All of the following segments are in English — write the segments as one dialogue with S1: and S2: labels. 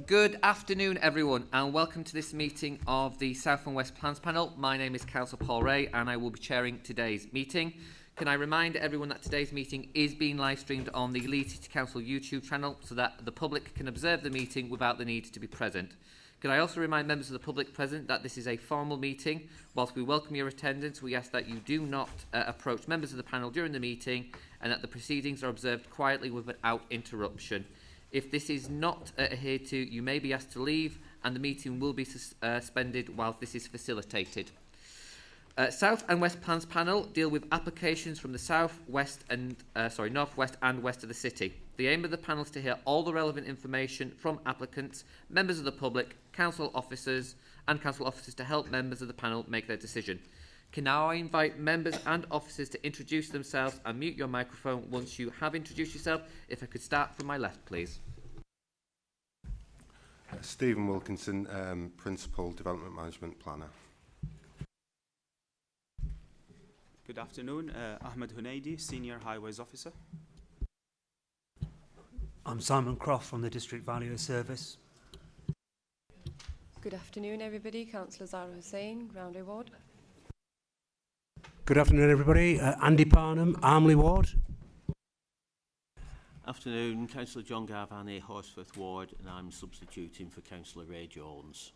S1: Good afternoon, everyone, and welcome to this meeting of the South and West Plans Panel. My name is Councillor Paul Ray, and I will be chairing today's meeting. Can I remind everyone that today's meeting is being live streamed on the Leeds City Council YouTube channel so that the public can observe the meeting without the need to be present. Can I also remind members of the public present that this is a formal meeting. Whilst we welcome your attendance, we ask that you do not approach members of the panel during the meeting and that the proceedings are observed quietly without interruption. If this is not adhered to, you may be asked to leave and the meeting will be suspended whilst this is facilitated. South and West Plans Panel deal with applications from the south, west and north, west and west of the city. The aim of the panel is to hear all the relevant information from applicants, members of the public, council officers to help members of the panel make their decision. Can now I invite members and officers to introduce themselves and mute your microphone once you have introduced yourself. If I could start from my left, please.
S2: Stephen Wilkinson, Principal Development Management Planner.
S3: Good afternoon, Ahmed Hunaidi, Senior Highways Officer.
S4: I'm Simon Croft from the District Valuer Service.
S5: Good afternoon, everybody. Councillor Zara Hussain, Roundhay Ward.
S4: Good afternoon, everybody. Andy Parnham, Armley Ward.
S6: Afternoon, Councillor John Garvani, Horsforth Ward, and I'm substituting for Councillor Ray Jones.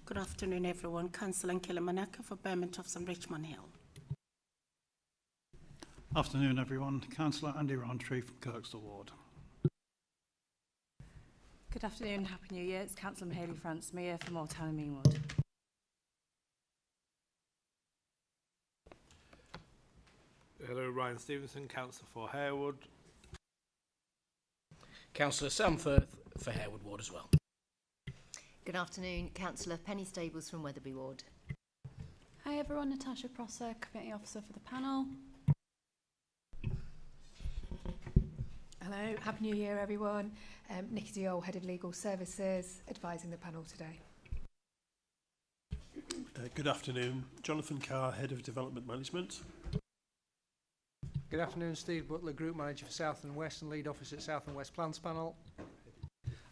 S7: Good afternoon, everyone. Councillor Killamanaka for Bermontoffs and Richmond Hill.
S8: Afternoon, everyone. Councillor Andy Roundtree from Kirkstall Ward.
S9: Good afternoon, Happy New Year. It's Councillor Mahaley France Meyer from Old Town and Mean Ward.
S10: Hello, Ryan Stevenson, Councillor for Harewood.
S11: Councillor Sam Firth for Harewood Ward as well.
S12: Good afternoon, Councillor Penny Stables from Wetherby Ward.
S13: Hi everyone, Natasha Prosser, Committee Officer for the panel.
S14: Hello, Happy New Year everyone. Nikki Diol, Head of Legal Services, advising the panel today.
S15: Good afternoon, Jonathan Carr, Head of Development Management.
S16: Good afternoon, Steve Butler, Group Manager for South and West and Lead Officer at South and West Plans Panel.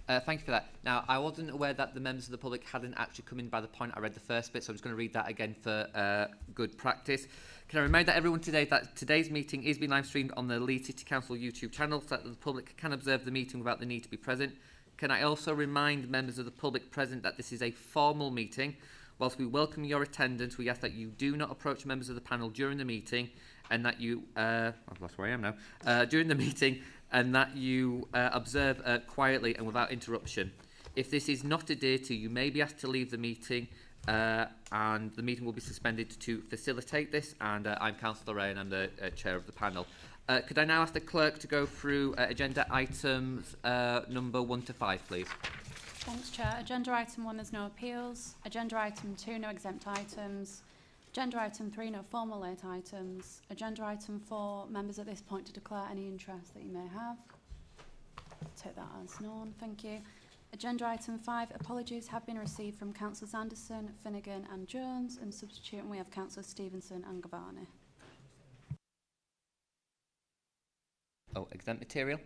S1: Thank you for that. Now, I wasn't aware that the members of the public hadn't actually come in by the point I read the first bit, so I'm just going to read that again for good practice. Can I remind everyone today that today's meeting is being live streamed on the Leeds City Council YouTube channel so that the public can observe the meeting without the need to be present. Can I also remind members of the public present that this is a formal meeting. Whilst we welcome your attendance, we ask that you do not approach members of the panel during the meeting and that you, I've lost where I am now, during the meeting and that you observe quietly and without interruption. If this is not adhered to, you may be asked to leave the meeting and the meeting will be suspended to facilitate this. And I'm Councillor Ray and I'm the chair of the panel. Could I now ask the clerk to go through agenda items number 1 to 5, please?
S13: Thanks, Chair. Agenda item 1, there's no appeals. Agenda item 2, no exempt items. Agenda item 3, no formal late items. Agenda item 4, members at this point to declare any interest that you may have. Take that as known, thank you. Agenda item 5, apologies have been received from Councillors Anderson, Finnegan and Jones, and substituting we have Councillors Stevenson and Gavani.
S1: Oh, exempt material?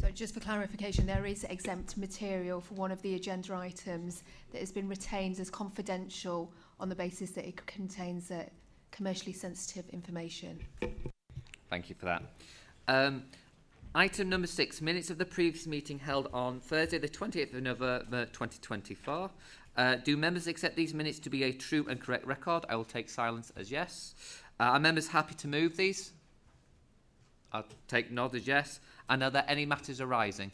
S14: So just for clarification, there is exempt material for one of the agenda items that has been retained as confidential on the basis that it contains commercially sensitive information. Thank
S1: you for that. Item number 6, minutes of the previous meeting held on Thursday the 28th of November 2024. Do members accept these minutes to be a true and correct record? I will take silence as yes. Are members happy to move these? I'll take nod as yes. And are there any matters arising?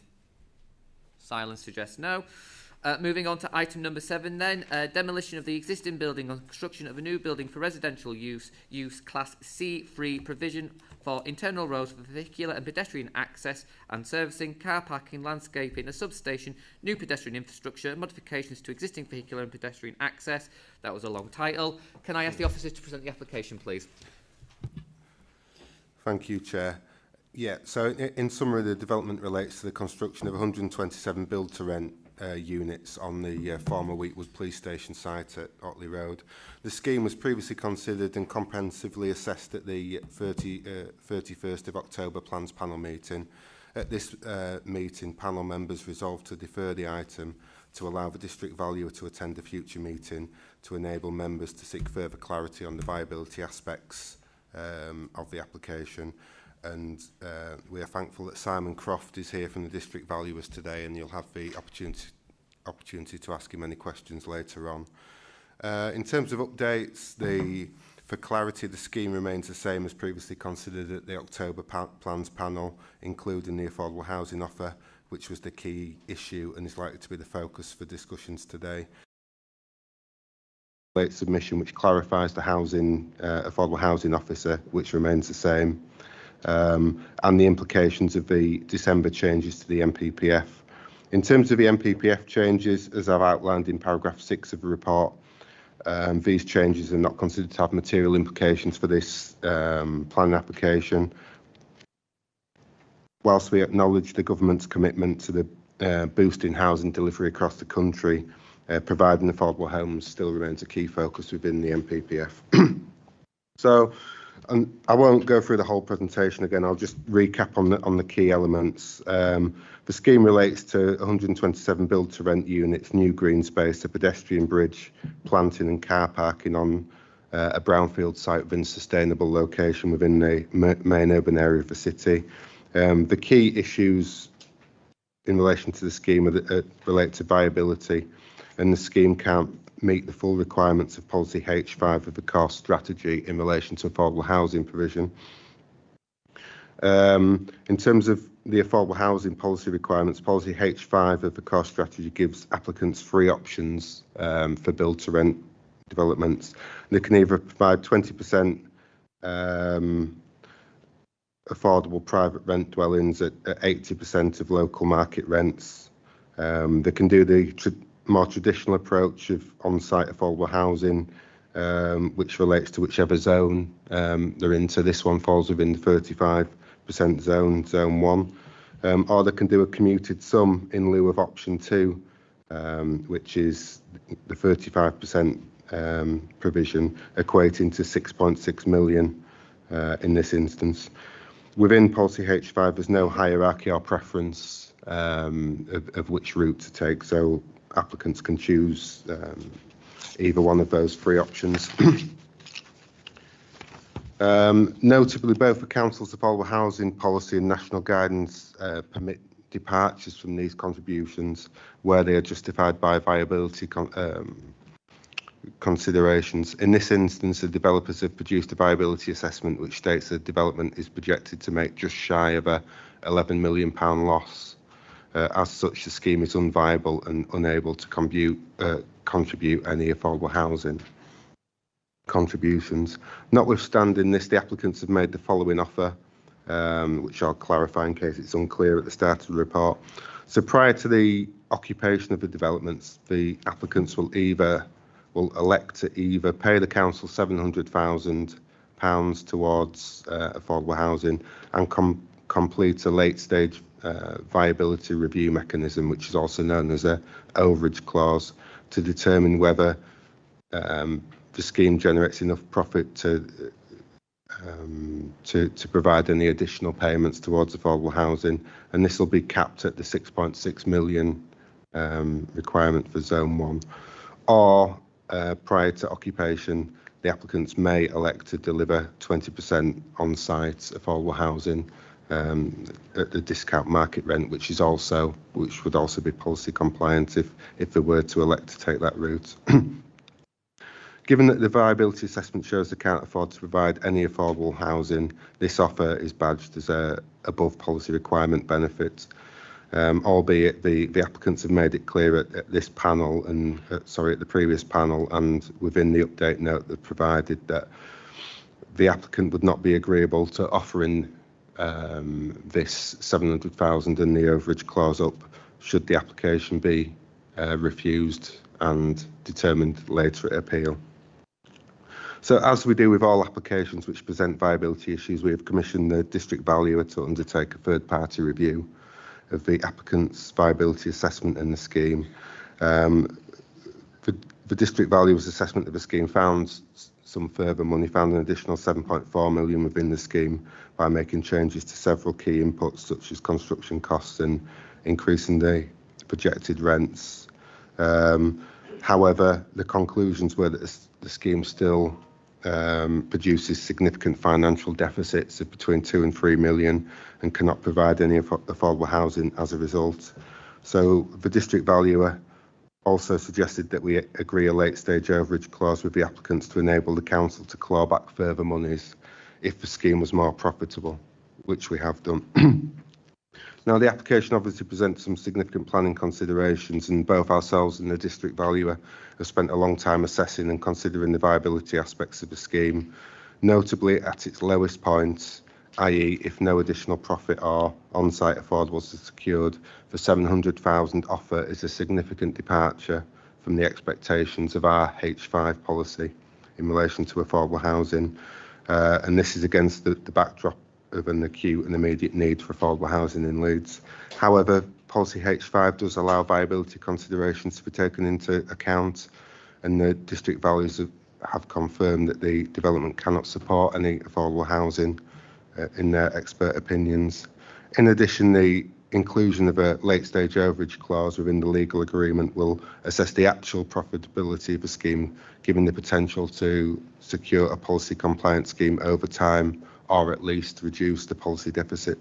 S1: Silence suggests no. Moving on to item number 7 then. Demolition of the existing building and construction of a new building for residential use class C3, provision for internal roads for vehicular and pedestrian access and servicing, car parking, landscaping, a substation, new pedestrian infrastructure, modifications to existing vehicular and pedestrian access. That was a long title. Can I ask the officers to present the application, please?
S2: Thank you, Chair. Yeah, so in summary, the development relates to the construction of 127 build-to-rent units on the former Wheatwood Police Station site at Otley Road. The scheme was previously considered and comprehensively assessed at the 31st of October Plans Panel meeting. At this meeting, panel members resolved to defer the item to allow the District Valuer to attend a future meeting to enable members to seek further clarity on the viability aspects of the application. And we are thankful that Simon Croft is here from the District Valuers today, and you'll have the opportunity to ask him any questions later on. In terms of updates, for clarity, the scheme remains the same as previously considered at the October Plans Panel, including the affordable housing offer, which was the key issue and is likely to be the focus for discussions today. Late submission, which clarifies the affordable housing officer, which remains the same, and the implications of the December changes to the MPPF. In terms of the MPPF changes, as I've outlined in paragraph 6 of the report, these changes are not considered to have material implications for this planning application. Whilst we acknowledge the government's commitment to the boosting housing delivery across the country, providing affordable homes still remains a key focus within the MPPF. So, I won't go through the whole presentation again. I'll just recap on the key elements. The scheme relates to 127 build-to-rent units, new green space, a pedestrian bridge, planting and car parking on a brownfield site within a sustainable location within the main urban area of the city. The key issues in relation to the scheme relate to viability, and the scheme can't meet the full requirements of policy H5 of the core strategy in relation to affordable housing provision. In terms of the affordable housing policy requirements, policy H5 of the core strategy gives applicants 3 options for build-to-rent developments. They can either provide 20% affordable private rent dwellings at 80% of local market rents. They can do the more traditional approach of on-site affordable housing, which relates to whichever zone they're in. So this one falls within the 35% zone, zone 1. Or they can do a commuted sum in lieu of option 2, which is the 35% provision, equating to 6.6 million in this instance. Within policy H5, there's no hierarchy or preference of which route to take, so applicants can choose either one of those 3 options. Notably, both the Council's affordable housing policy and national guidance permit departures from these contributions where they are justified by viability considerations. In this instance, the developers have produced a viability assessment which states the development is projected to make just shy of a £11 million loss. As such, the scheme is unviable and unable to contribute any affordable housing contributions. Notwithstanding this, the applicants have made the following offer, which I'll clarify in case it's unclear at the start of the report. So prior to the occupation of the developments, the applicants will elect to either pay the council £700,000 towards affordable housing and complete a late stage viability review mechanism, which is also known as a overage clause, to determine whether the scheme generates enough profit to provide any additional payments towards affordable housing, and this will be capped at the 6.6 million requirement for zone 1. Or prior to occupation, the applicants may elect to deliver 20% on-site affordable housing at the discount market rent, which would also be policy compliant if they were to elect to take that route. Given that the viability assessment shows they can't afford to provide any affordable housing, this offer is badged as a above policy requirement benefit, albeit the applicants have made it clear at this panel and at the previous panel and within the update note that provided that the applicant would not be agreeable to offering this 700,000 and the overage clause up should the application be refused and determined later at appeal. So as we do with all applications which present viability issues, we have commissioned the District Valuer to undertake a third-party review. of the applicant's viability assessment in the scheme. The district valuer's assessment of the scheme found some further money, found an additional 7.4 million within the scheme by making changes to several key inputs such as construction costs and increasing the projected rents. However, the conclusions were that the scheme still produces significant financial deficits of between 2 and 3 million and cannot provide any affordable housing as a result. So the district valuer also suggested that we agree a late stage overage clause with the applicants to enable the council to claw back further monies if the scheme was more profitable, which we have done. Now, the application obviously presents some significant planning considerations, and both ourselves and the district valuer have spent a long time assessing and considering the viability aspects of the scheme, notably at its lowest point, i.e. if no additional profit or on-site affordables are secured, the 700,000 offer is a significant departure from the expectations of our H5 policy in relation to affordable housing, and this is against the backdrop of an acute and immediate need for affordable housing in Leeds. However, policy H5 does allow viability considerations to be taken into account, and the district values have confirmed that the development cannot support any affordable housing in their expert opinions. In addition, the inclusion of a late stage overage clause within the legal agreement will assess the actual profitability of a scheme, given the potential to secure a policy compliant scheme over time, or at least reduce the policy deficit.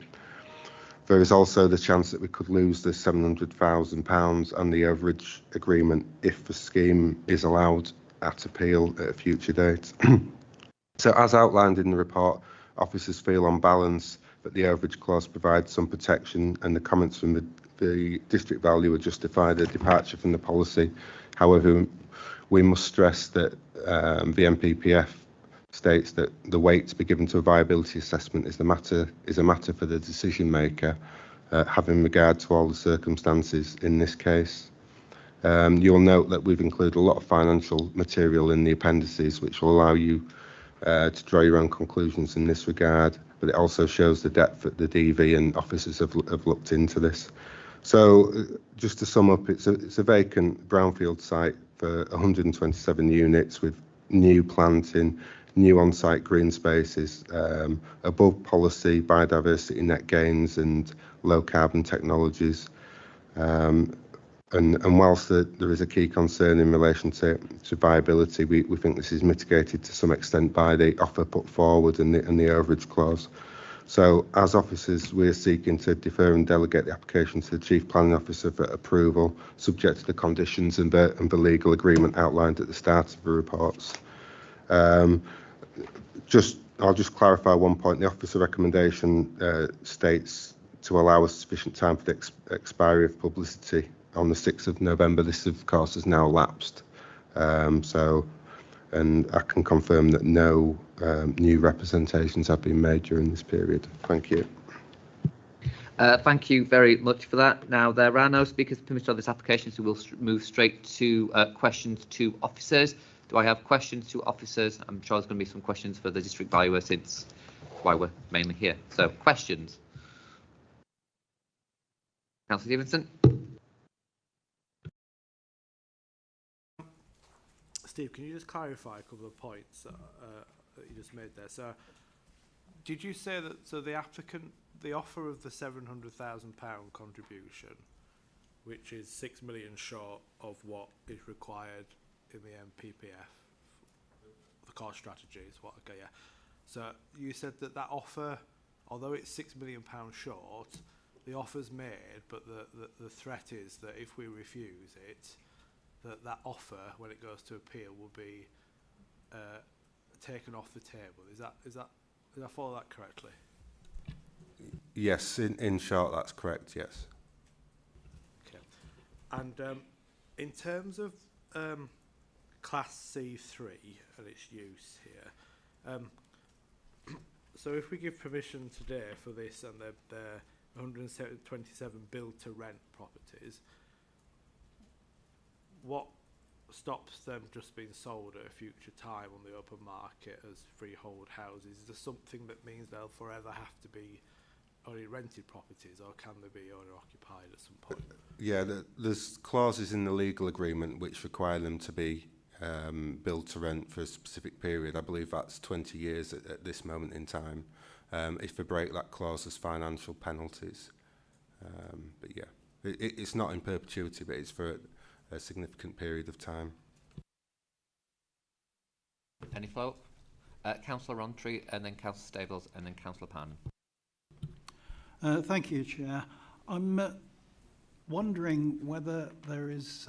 S2: There is also the chance that we could lose the £700,000 and the overage agreement if the scheme is allowed at appeal at a future date. So, as outlined in the report, officers feel on balance that the overage clause provides some protection, and the comments from the district valuer justify the departure from the policy. However, we must stress that the NPPF states that the weight to be given to a viability assessment is a matter for the decision maker, having regard to all the circumstances in this case. You'll note that we've included a lot of financial material in the appendices, which will allow you to draw your own conclusions in this regard, but it also shows the depth that the DV and officers have looked into this. So just to sum up, it's a vacant brownfield site for 127 units with new planting, new on-site green spaces, above policy biodiversity net gains and low carbon technologies. And whilst there is a key concern in relation to viability, we think this is mitigated to some extent by the offer put forward and the overage clause. So, as officers, we're seeking to defer and delegate the application to the Chief Planning Officer for approval, subject to the conditions and the legal agreement outlined at the start of the reports. I'll just clarify one point. The officer recommendation states to allow us sufficient time for the expiry of publicity on the 6th of November. This, of course, has now lapsed. And I can confirm that no new representations have been made during this period. Thank you.
S1: Thank you very much for that. Now, there are no speakers permitted on this application, so we'll move straight to questions to officers. Do I have questions to officers? I'm sure there's going to be some questions for the district valuer, since why we're mainly here. So, questions. Councillor Stevenson.
S10: Steve, can you just clarify a couple of points that you just made there? So, did you say that the offer of the £700,000 contribution, which is 6 million short of what is required in the MPPF, the core strategy is what? Okay, yeah. So you said that offer, although it's £6 million short, the offer's made, but the threat is that if we refuse it, that offer, when it goes to appeal, will be taken off the table. Did I follow that correctly?
S2: Yes, in short, that's correct. Yes.
S10: Okay. And in terms of Class C3 and its use here, so if we give permission today for this and they're 127 build-to-rent properties, what stops them just being sold at a future time on the open market as freehold houses? Is there something that means they'll forever have to be only rented properties, or can they be owner occupied at some point?
S2: Yeah, there's clauses in the legal agreement which require them to be built to rent for a specific period. I believe that's 20 years at this moment in time. If they break that clause, there's financial penalties. But yeah, it's not in perpetuity, but it's for a significant period of time.
S1: Any follow-up? Councillor Rowntree, and then Councillor Stables, and then Councillor Parnham.
S8: Thank you, Chair. I'm wondering whether there is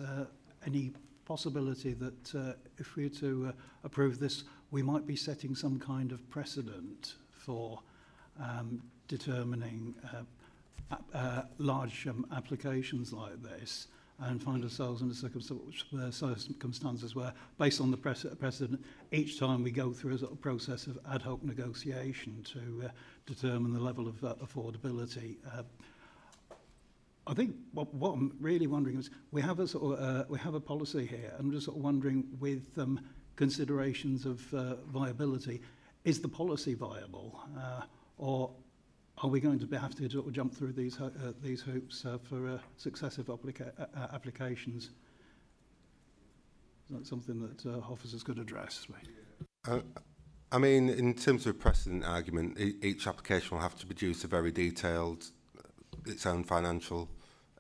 S8: any possibility that if we were to approve this, we might be setting some kind of precedent for determining large applications like this, and find ourselves in circumstances where, based on the precedent, each time we go through a sort of process of ad hoc negotiation to determine the level of affordability. I think what I'm really wondering is, we have a sort of we have a policy here. I'm just sort of wondering, with considerations of viability, is the policy viable, or are we going to have to sort of jump through these hoops for successive applications? Is that something that officers could address?
S2: I mean, in terms of a precedent argument, each application will have to produce a very detailed, its own financial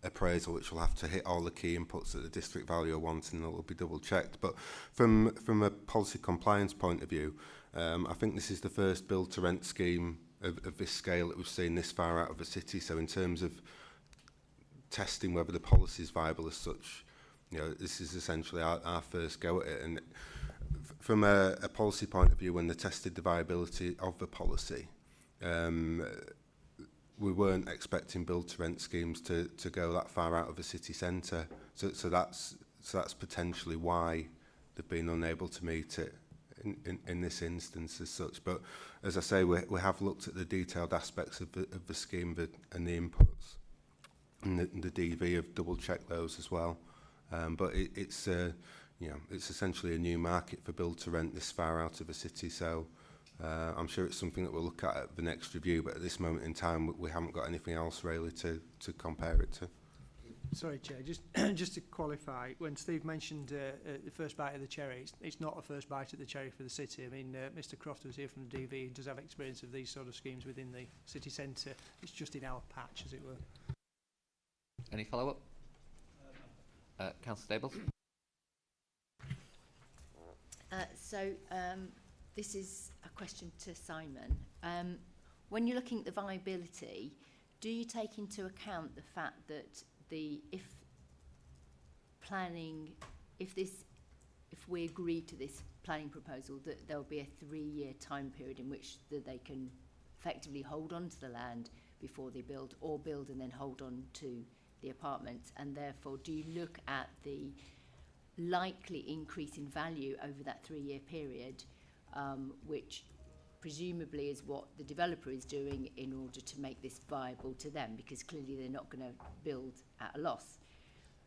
S2: appraisal, which will have to hit all the key inputs that the district valuer wants, and it will be double checked. But from a policy compliance point of view, I think this is the first build to rent scheme of this scale that we've seen this far out of the city. So in terms of testing whether the policy is viable as such, you know, this is essentially our first go at it. And from a policy point of view, when they tested the viability of the policy, we weren't expecting build to rent schemes to go that far out of the city centre. So that's potentially why they've been unable to meet it in this instance as such. But as I say, we have looked at the detailed aspects of the scheme and the inputs, and the DV have double checked those as well. But it's you know, it's essentially a new market for build to rent this far out of the city. So I'm sure it's something that we'll look at the next review, but at this moment in time we haven't got anything else really to compare it to.
S16: Sorry, Chair, just to qualify, when Steve mentioned the first bite of the cherry, it's not a first bite of the cherry for the city. I mean, Mr Croft was here from the DV, he does have experience of these sort of schemes within the city centre. It's just in our patch, as it were.
S1: Any follow-up? Councillor Stables.
S12: This is a question to Simon. When you're looking at the viability, do you take into account the fact that if we agree to this planning proposal, that there will be a 3-year time period in which they can effectively hold on to the land before they build, or build and then hold on to the apartments, and therefore do you look at the likely increase in value over that 3-year period, which presumably is what the developer is doing in order to make this viable to them, because clearly they're not going to build at a loss.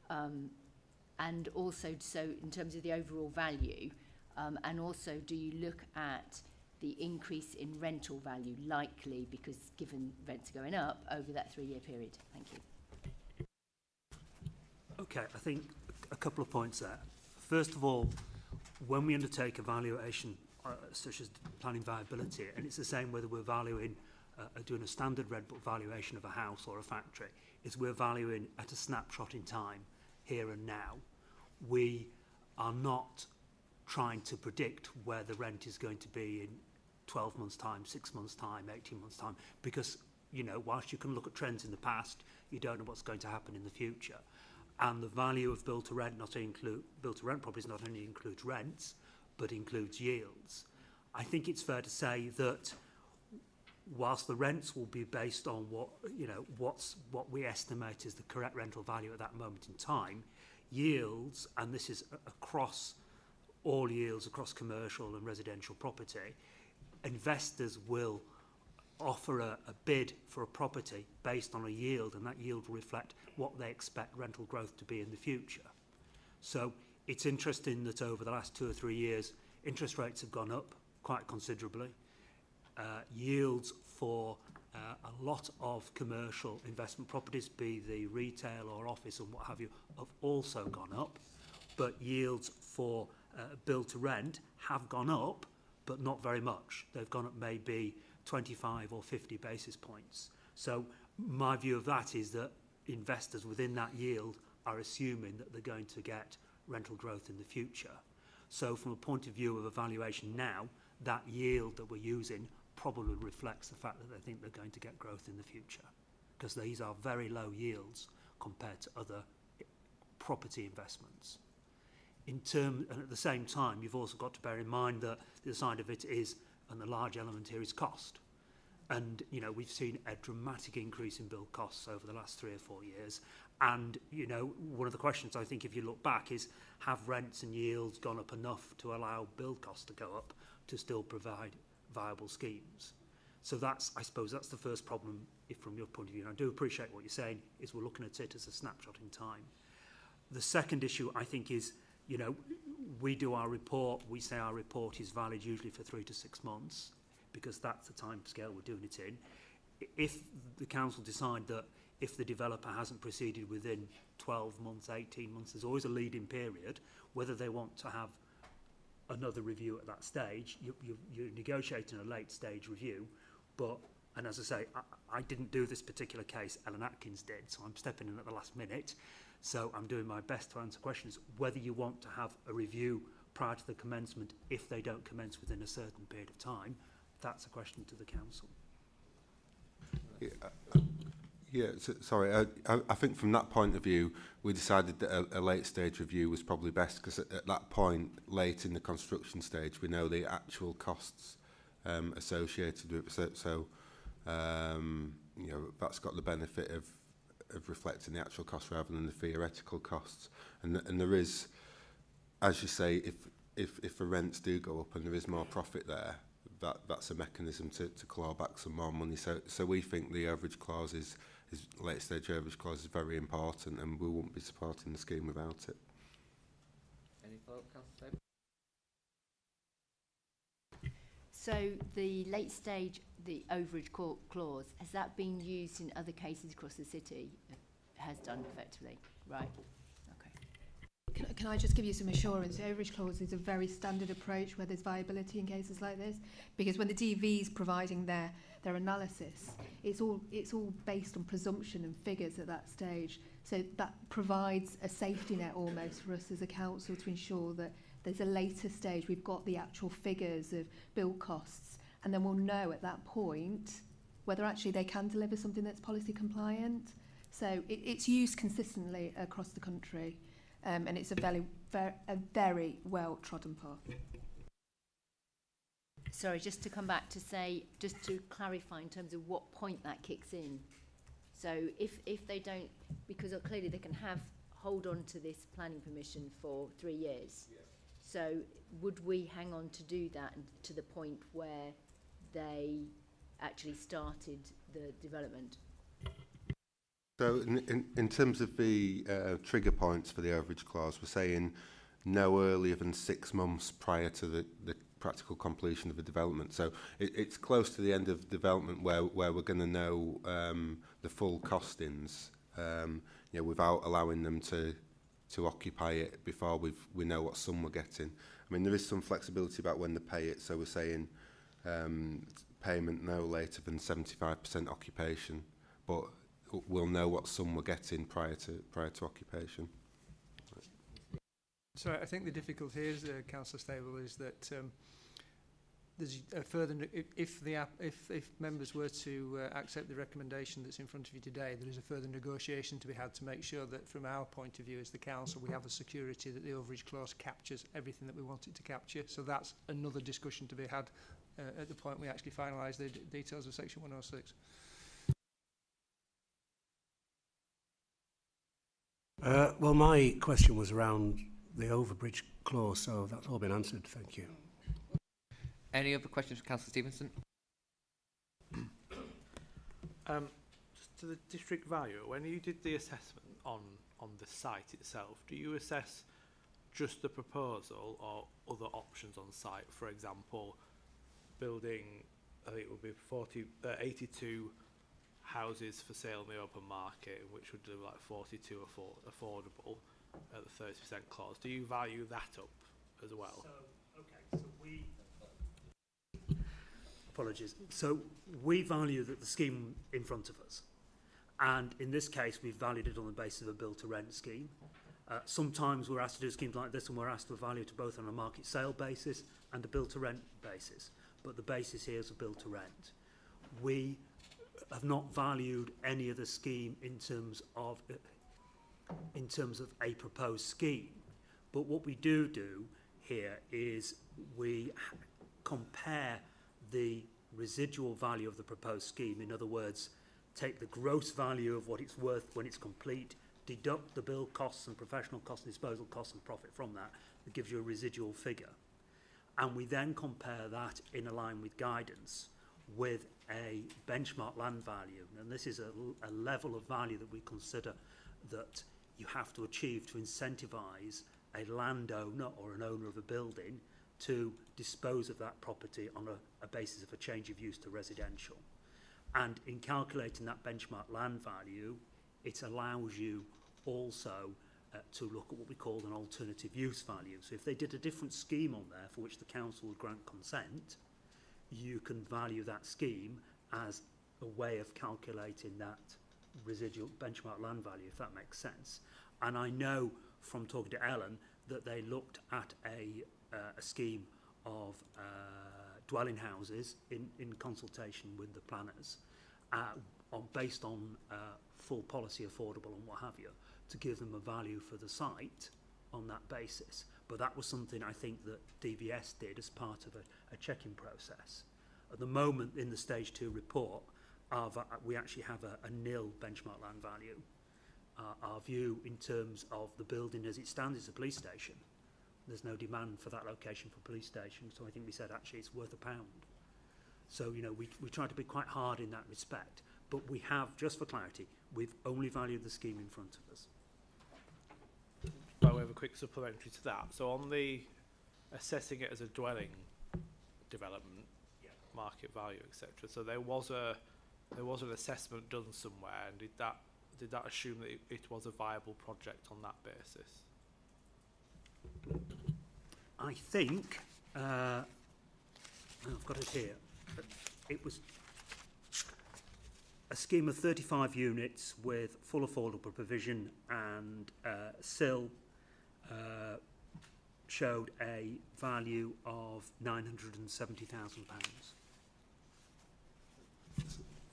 S12: And also, so in terms of the overall value, and also do you look at the increase in rental value likely, because given rents are going up over that 3-year period? Thank you.
S4: Okay, I think a couple of points there. First of all, when we undertake a valuation such as planning viability, and it's the same whether we're valuing, doing a standard red book valuation of a house or a factory, is we're valuing at a snapshot in time, here and now. We are not trying to predict where the rent is going to be in 12 months' time, 6 months' time, 18 months' time, because, you know, whilst you can look at trends in the past, you don't know what's going to happen in the future. And the value of build-to-rent build-to-rent properties not only includes rents, but includes yields. I think it's fair to say that whilst the rents will be based on what we estimate is the correct rental value at that moment in time, yields, and this is across all yields across commercial and residential property, investors will offer a bid for a property based on a yield, and that yield will reflect what they expect rental growth to be in the future. So it's interesting that over the last 2 or 3 years, interest rates have gone up quite considerably. Yields for A lot of commercial investment properties, be they retail or office and what have you, have also gone up, but yields for build to rent have gone up, but not very much. They've gone up maybe 25 or 50 basis points. So my view of that is that investors within that yield are assuming that they're going to get rental growth in the future. So from a point of view of evaluation now, that yield that we're using probably reflects the fact that they think they're going to get growth in the future, because these are very low yields compared to other property investments. And at the same time, you've also got to bear in mind that the side of it is, and the large element here is cost. And, you know, we've seen a dramatic increase in build costs over the last 3 or 4 years. And, you know, one of the questions I think if you look back is, have rents and yields gone up enough to allow build costs to go up to still provide viable schemes? So that's, I suppose, that's the first problem if from your point of view. And I do appreciate what you're saying, is we're looking at it as a snapshot in time. The second issue, I think, is, you know, we do our report, we say our report is valid usually for 3 to 6 months, because that's the time scale we're doing it in. If the council decide that if the developer hasn't proceeded within 12 months, 18 months, there's always a lead-in period, whether they want to have another review at that stage, you're negotiating a late stage review, but, and as I say, I didn't do this particular case, Ellen Atkins did, so I'm stepping in at the last minute, so I'm doing my best to answer questions. Whether you want to have a review prior to the commencement, if they don't commence within a certain period of time, that's a question to the council.
S2: Sorry, I think from that point of view, we decided that a late stage review was probably best, because at that point, late in the construction stage, we know the actual costs associated with it. So you know, that's got the benefit of reflecting the actual cost rather than the theoretical costs. And there is, as you say, if the rents do go up and there is more profit there, that's a mechanism to claw back some more money. So we think the average clause is late stage average clause is very important, and we won't be supporting the scheme without it.
S1: Any follow-up, Councillor Davis?
S12: So the late stage, the overage clause, has that been used in other cases across the city? Has done effectively, right?
S14: Can I just give you some assurance? The overage clause is a very standard approach where there's viability in cases like this, because when the DV is providing their analysis, it's all based on presumption and figures at that stage. So that provides a safety net almost for us as a council to ensure that there's a later stage, we've got the actual figures of build costs, and then we'll know at that point whether actually they can deliver something that's policy compliant. So it's used consistently across the country. And it's a very well-trodden path.
S12: Sorry, just to come back to say, just to clarify in terms of what point that kicks in. So if they don't, because clearly they can hold on to this planning permission for 3 years. Yes. So would we hang on to do that to the point where they actually started the development?
S2: So in terms of the trigger points for the overage clause, we're saying no earlier than 6 months prior to the practical completion of the development. So it's close to the end of development where we're going to know the full costings, you know, without allowing them to occupy it before we know what sum we're getting. I mean, there is some flexibility about when they pay it, so we're saying payment no later than 75% occupation, but we'll know what sum we're getting prior to occupation.
S16: So I think the difficulty is, Councillor Stable, is that there's a further, if members were to accept the recommendation that's in front of you today, there is a further negotiation to be had to make sure that from our point of view as the council, we have a security that the overage clause captures everything that we want it to capture. So that's another discussion to be had at the point we actually finalise the details of section 106.
S17: Well, my question was around the overbridge clause, so that's all been answered. Thank you.
S1: Any other questions for Councillor Stevenson?
S10: Just to the district valuer, when you did the assessment on the site itself, do you assess just the proposal or other options on site? For example, building I think it would be 82 houses for sale in the open market, which would do like 42 affordable at the 30% clause. Do you value that up as well?
S4: So we... Apologies. So we value the scheme in front of us. And in this case, we've valued it on the basis of a build-to-rent scheme. Sometimes we're asked to do schemes like this and we're asked to value it both on a market sale basis and a build-to-rent basis. But the basis here is a build-to-rent. We have not valued any of the scheme in terms of a proposed scheme. But what we do here is we compare the residual value of the proposed scheme. In other words, take the gross value of what it's worth when it's complete, deduct the build costs and professional costs and disposal costs and profit from that. That gives you a residual figure. And we then compare that in a line with guidance with a benchmark land value. And this is a level of value that we consider that you have to achieve to incentivise a landowner or an owner of a building to dispose of that property on a basis of a change of use to residential. And in calculating that benchmark land value, it allows you also to look at what we call an alternative use value. So if they did a different scheme on there for which the council would grant consent, you can value that scheme as a way of calculating that residual benchmark land value, if that makes sense. And I know from talking to Ellen that they looked at a scheme of dwelling houses in consultation with the planners based on full policy affordable and what have you, to give them a value for the site on that basis. But that was something I think that DVS did as part of a checking process. At the moment in the stage 2 report, we actually have a nil benchmark land value. Our view in terms of the building as it stands is a police station. There's no demand for that location for a police station, so I think we said actually it's worth £1. So, you know, we try to be quite hard in that respect. But we have, just for clarity, we've only valued the scheme in front of us.
S10: But we have a quick supplementary to that. So on the assessing it as a dwelling development, market value, etc. So there was an assessment done somewhere, and did that assume that it was a viable project on that basis?
S4: I think I've got it here. It was a scheme of 35 units with full affordable provision, and SIL showed a value of £970,000.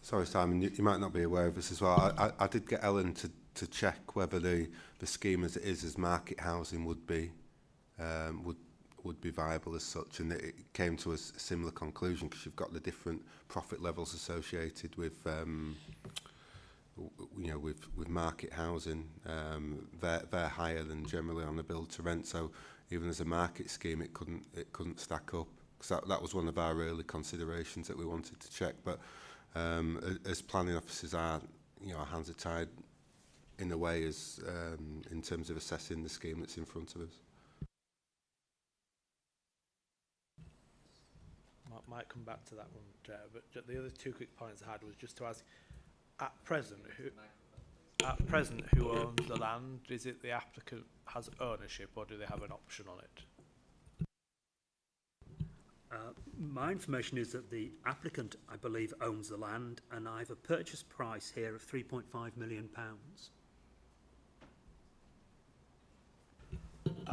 S2: Sorry, Simon, you might not be aware of this as well. I did get Ellen to check whether the scheme as it is as market housing would be viable as such, and it came to a similar conclusion, because you've got the different profit levels associated with with market housing. They're higher than generally on the build to rent, so even as a market scheme it couldn't stack up, because that was one of our early considerations that we wanted to check. But as planning officers, our hands are tied in a way as in terms of assessing the scheme that's in front of us.
S10: Might come back to that one, Chair, but the other two quick points I had was just to ask, at present who owns the land? Is it the applicant has ownership, or do they have an option on it?
S4: My information is that the applicant, I believe, owns the land, and I have a purchase price here of £3.5 million.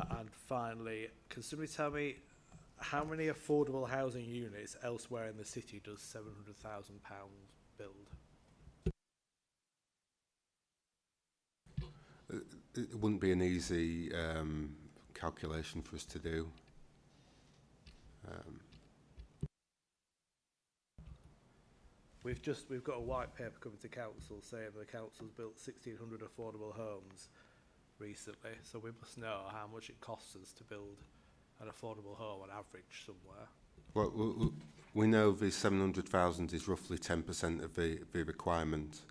S10: And finally, can somebody tell me how many affordable housing units elsewhere in the city does £700,000 build?
S2: It wouldn't be an easy calculation for us to do.
S10: We've got a white paper coming to council saying the council's built 1,600 affordable homes recently, so we must know how much it costs us to build an affordable home on average somewhere.
S2: Well, we know the 700,000 is roughly 10% of the requirement,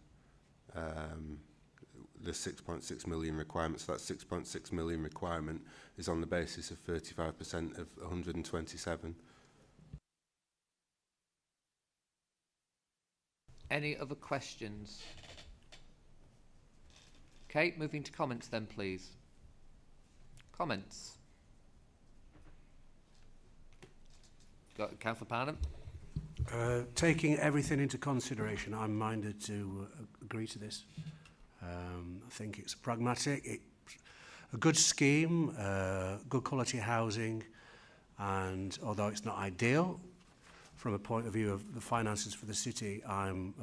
S2: the 6.6 million requirement. So that 6.6 million requirement is on the basis of 35% of 127.
S1: Any other questions? Okay, moving to comments then, please. Comments? Got Councillor Parnham.
S17: Taking everything into consideration, I'm minded to agree to this. I think it's pragmatic, it's a good scheme, good quality housing, and although it's not ideal, from a point of view of the finances for the city, I'm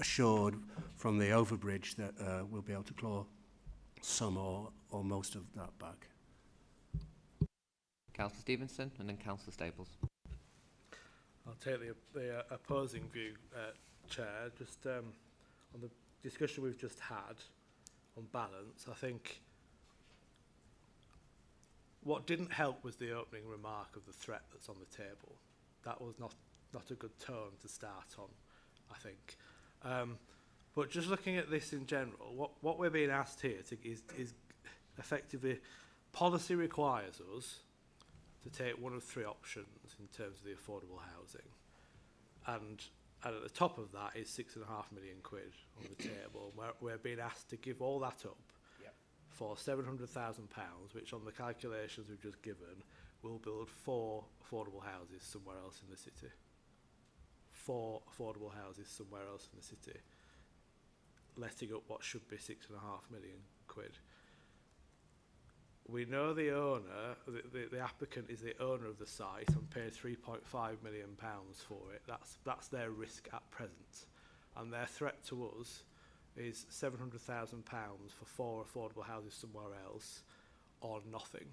S17: assured from the overbridge that we'll be able to claw some or most of that back.
S1: Councillor Stevenson and then Councillor Staples.
S10: I'll take the opposing view, Chair. Just on the discussion we've just had on balance, I think what didn't help was the opening remark of the threat that's on the table. That was not a good tone to start on, I think. But just looking at this in general, what we're being asked here is effectively, policy requires us to take one of three options in terms of the affordable housing. And at the top of that is £6.5 million on the table. We're being asked to give all that up for £700,000, which on the calculations we've just given, will build 4 affordable houses somewhere else in the city. 4 affordable houses somewhere else in the city, letting up what should be £6.5 million. We know the owner, the applicant is the owner of the site and paid £3.5 million for it. That's their risk at present. And their threat to us is £700,000 for 4 affordable houses somewhere else or nothing.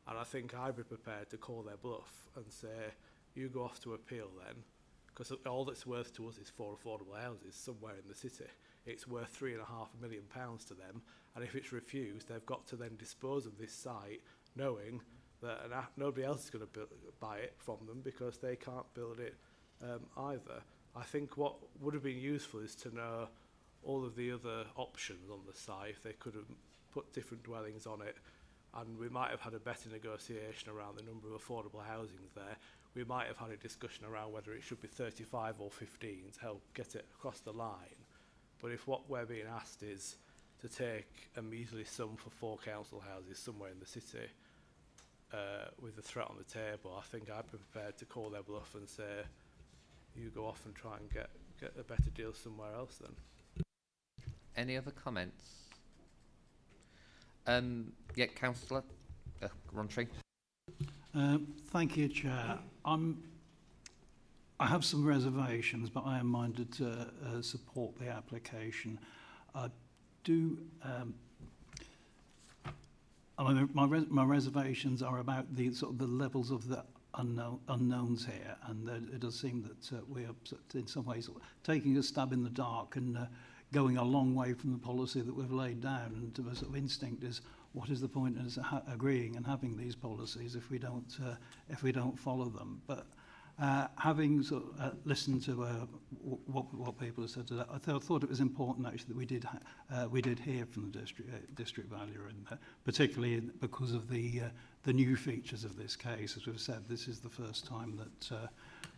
S10: And I think I'd be prepared to call their bluff and say, you go off to appeal then, because all that's worth to us is 4 affordable houses somewhere in the city. It's worth £3.5 million to them, and if it's refused, they've got to then dispose of this site, knowing that nobody else is going to buy it from them because they can't build it either. I think what would have been useful is to know all of the other options on the site. If they could have put different dwellings on it, and we might have had a better negotiation around the number of affordable housings there. We might have had a discussion around whether it should be 35 or 15 to help get it across the line. But if what we're being asked is to take a measly sum for 4 council houses somewhere in the city with the threat on the table, I think I'd be prepared to call their bluff and say, you go off and try and get a better deal somewhere else then.
S1: Any other comments? Yeah, Councillor Rountree.
S8: Thank you, Chair. I have some reservations, but I am minded to support the application. I do. My reservations are about the sort of the levels of the unknowns here, and it does seem that we are in some ways taking a stab in the dark and going a long way from the policy that we've laid down. And the sort of instinct is, what is the point in us agreeing and having these policies if we don't follow them? But having sort of, listened to what people have said today, I thought it was important actually that we did hear from the district valuer, and particularly because of the new features of this case. As we've said, this is the first time that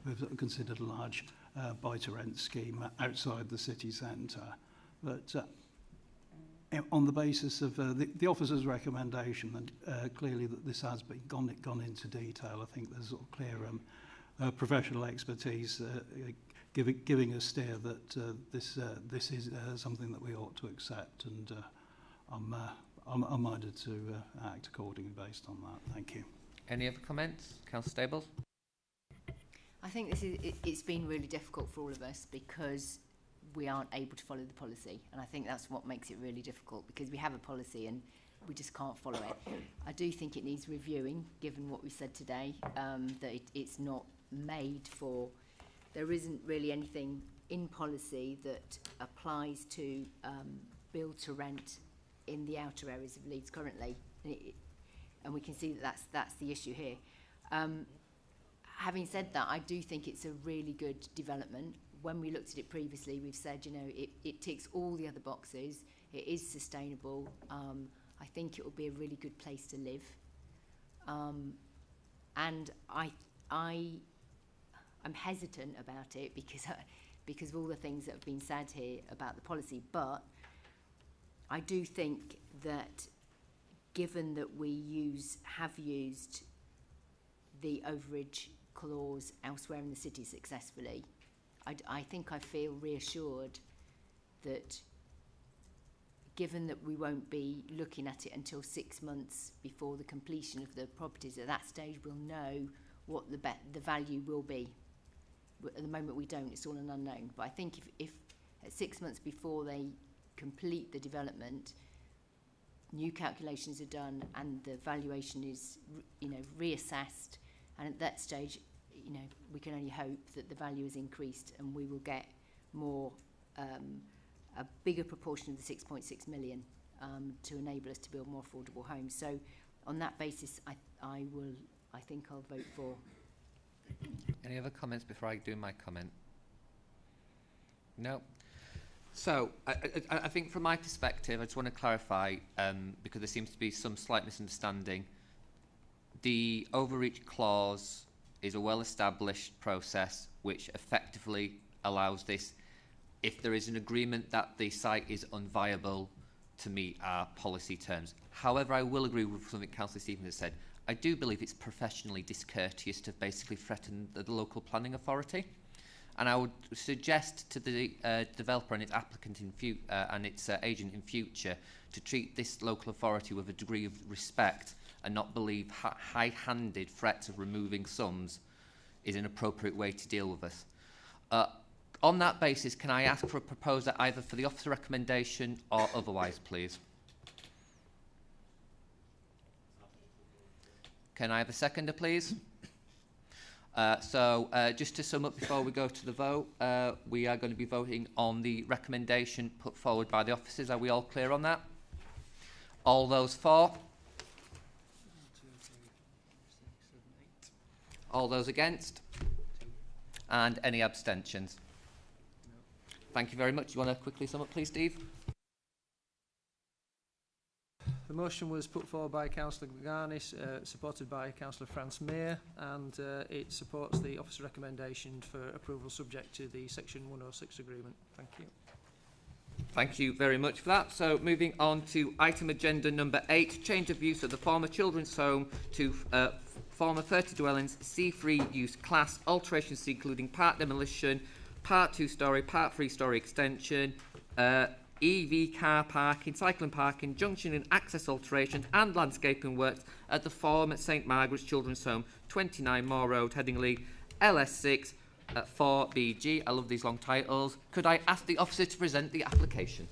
S8: we've considered a large buy-to-rent scheme outside the city centre. But on the basis of the officer's recommendation, and clearly that this has been gone into detail, I think there's sort of clear professional expertise giving a steer that this is something that we ought to accept, and I'm minded to act accordingly based on that. Thank you.
S1: Any other comments? Councillor Stables?
S12: I think it's been really difficult for all of us because we aren't able to follow the policy, and I think that's what makes it really difficult, because we have a policy and we just can't follow it. I do think it needs reviewing, given what we said today, that it's not made for, there isn't really anything in policy that applies to build to rent in the outer areas of Leeds currently, and we can see that that's the issue here. Having said that, I do think it's a really good development. When we looked at it previously, we've said, you know, it ticks all the other boxes. It is sustainable. I think it will be a really good place to live. And I I'm hesitant about it because of all the things that have been said here about the policy. But I do think that given that we have used the overage clause elsewhere in the city successfully, I think I feel reassured that given that we won't be looking at it until 6 months before the completion of the properties, at that stage we'll know what the value will be. At the moment we don't, it's all an unknown. But I think if at 6 months before they complete the development, new calculations are done and the valuation is, reassessed, and at that stage, we can only hope that the value is increased and we will get more, a bigger proportion of the 6.6 million to enable us to build more affordable homes. So, on that basis, I think I'll vote for.
S1: Any other comments before I do my comment? No. So, I think from my perspective, I just want to clarify, because there seems to be some slight misunderstanding. The overreach clause is a well-established process which effectively allows this, if there is an agreement that the site is unviable, to meet our policy terms. However, I will agree with something Councillor Stevens has said. I do believe it's professionally discourteous to basically threaten the local planning authority. And I would suggest to the developer and its applicant and its agent in future to treat this local authority with a degree of respect and not believe high-handed threats of removing sums is an appropriate way to deal with us. On that basis, can I ask for a proposer either for the officer recommendation or otherwise, please? Can I have a seconder, please? Just to sum up before we go to the vote, we are going to be voting on the recommendation put forward by the officers. Are we all clear on that? All those for? All those against? And any abstentions? Thank you very much. You want to quickly sum up, please, Steve?
S16: The motion was put forward by Councillor Garnis, supported by Councillor France Mayer, and it supports the officer recommendation for approval subject to the Section 106 agreement. Thank you.
S1: Thank you very much for that. So moving on to item agenda number 8, change of use of the former children's home to former 30 dwellings, C3 use class, alterations including part demolition, part 2-storey, part 3-storey extension, EV car parking, cycling parking, junction and access alterations and landscaping works at the former St Margaret's Children's Home, 29 Moor Road, Headingley, LS6 4BG. I love these long titles. Could I ask the officer to present the application?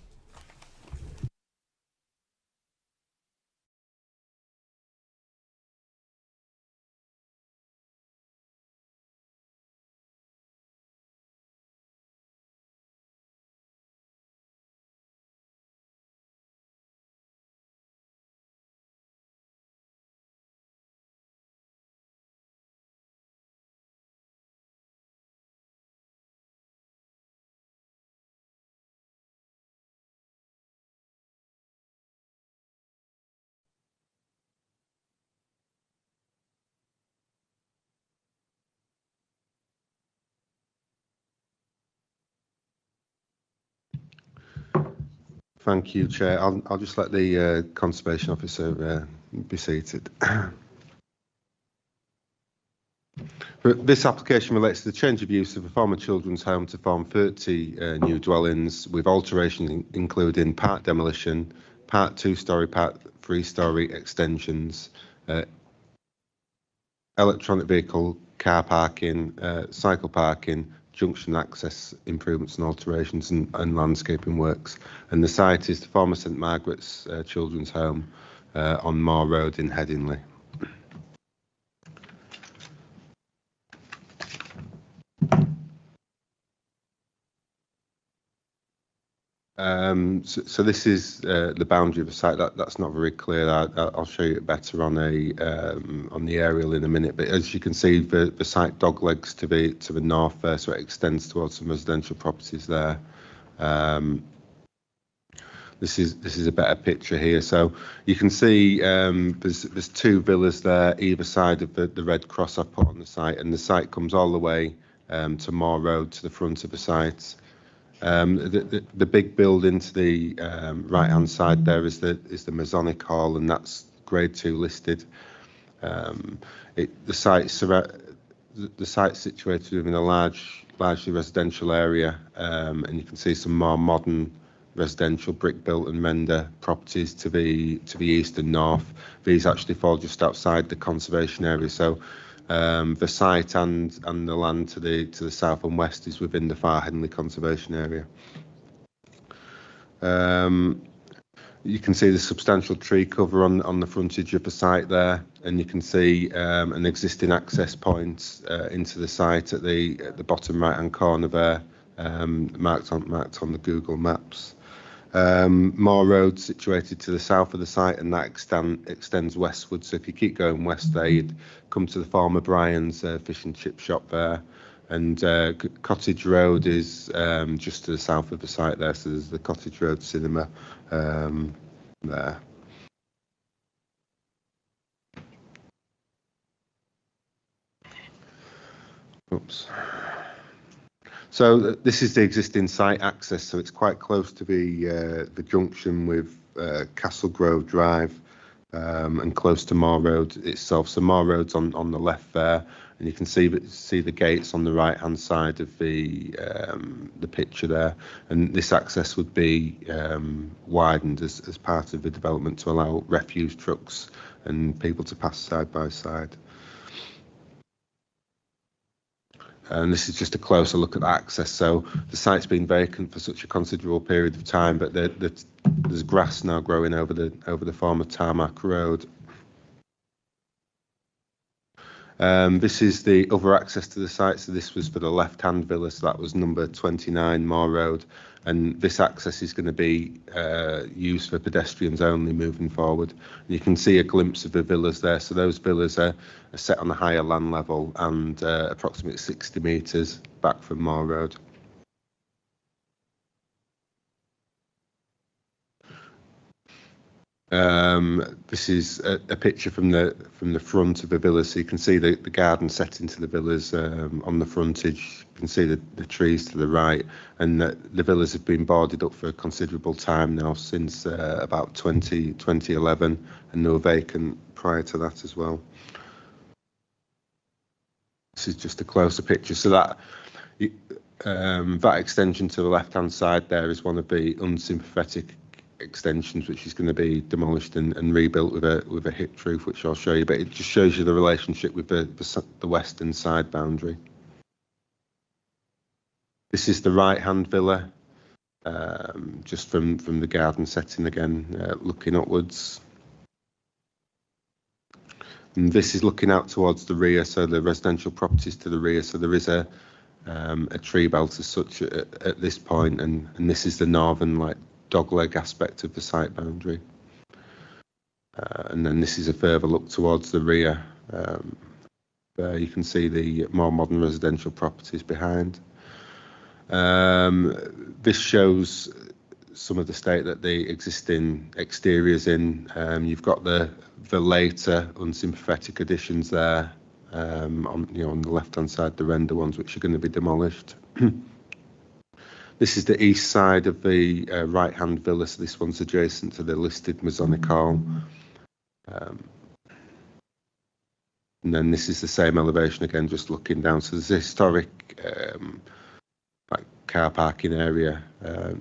S2: Thank you, Chair. I'll just let the Conservation Officer be seated. This application relates to the change of use of a former children's home to form 30 new dwellings with alterations including part demolition, part 2-storey, part 3-storey extensions, electronic vehicle car parking, cycle parking, junction access improvements and alterations and landscaping works. And the site is the former St Margaret's Children's Home on Moor Road in Headingley. So this is the boundary of the site. That's not very clear. I'll show you it better on the aerial in a minute. But as you can see, the site doglegs to the north there, so it extends towards some residential properties there. This is a better picture here. So you can see there's 2 villas there either side of the red cross I've put on the site, and the site comes all the way to Moor Road to the front of the site. The big building to the right-hand side there is the Masonic Hall, and that's Grade 2 listed. The site's situated within a largely residential area, and you can see some more modern residential brick-built and render properties to the east and north. These actually fall just outside the conservation area, so the site and the land to the south and west is within the Far Henley Conservation Area. You can see the substantial tree cover on the frontage of the site there, and you can see an existing access point into the site at the bottom right-hand corner there, marked on the Google Maps. Moor Road situated to the south of the site, and that extends westward. So if you keep going west there, you'd come to the former Brian's fish and chip shop there. And Cottage Road is just to the south of the site there. So there's the Cottage Road Cinema there. Oops. So this is the existing site access, so it's quite close to the junction with Castle Grove Drive and close to Moor Road itself. So Moor Road's on the left there, and you can see the gates on the right-hand side of the picture there. And this access would be widened as part of the development to allow refuse trucks and people to pass side by side. And this is just a closer look at access. So the site's been vacant for such a considerable period of time, but there's grass now growing over the former tarmac road. This is the other access to the site. So this was for the left-hand villa, so that was number 29 Moor Road. And this access is going to be used for pedestrians only moving forward. And you can see a glimpse of the villas there. So those villas are set on a higher land level and approximately 60 metres back from Moor Road. This is a picture from the front of the villa, so you can see the garden set into the villas on the frontage. You can see the trees to the right, and the villas have been boarded up for a considerable time now, since about 2011, and they were vacant prior to that as well. This is just a closer picture. So that extension to the left-hand side there is one of the unsympathetic extensions, which is going to be demolished and rebuilt with a hip roof, which I'll show you. But it just shows you the relationship with the western side boundary. This is the right-hand villa, just from the garden setting again, looking upwards. And this is looking out towards the rear, so the residential properties to the rear. So there is a tree belt as such at this point, and this is the northern dogleg aspect of the site boundary. And then this is a further look towards the rear. There you can see the more modern residential properties behind. This shows some of the state that the existing exterior's in. You've got the later unsympathetic additions there on the left-hand side, the render ones, which are going to be demolished. This is the east side of the right-hand villa, so this one's adjacent to the listed Masonic Hall. And then this is the same elevation again, just looking down. So there's a historic car parking area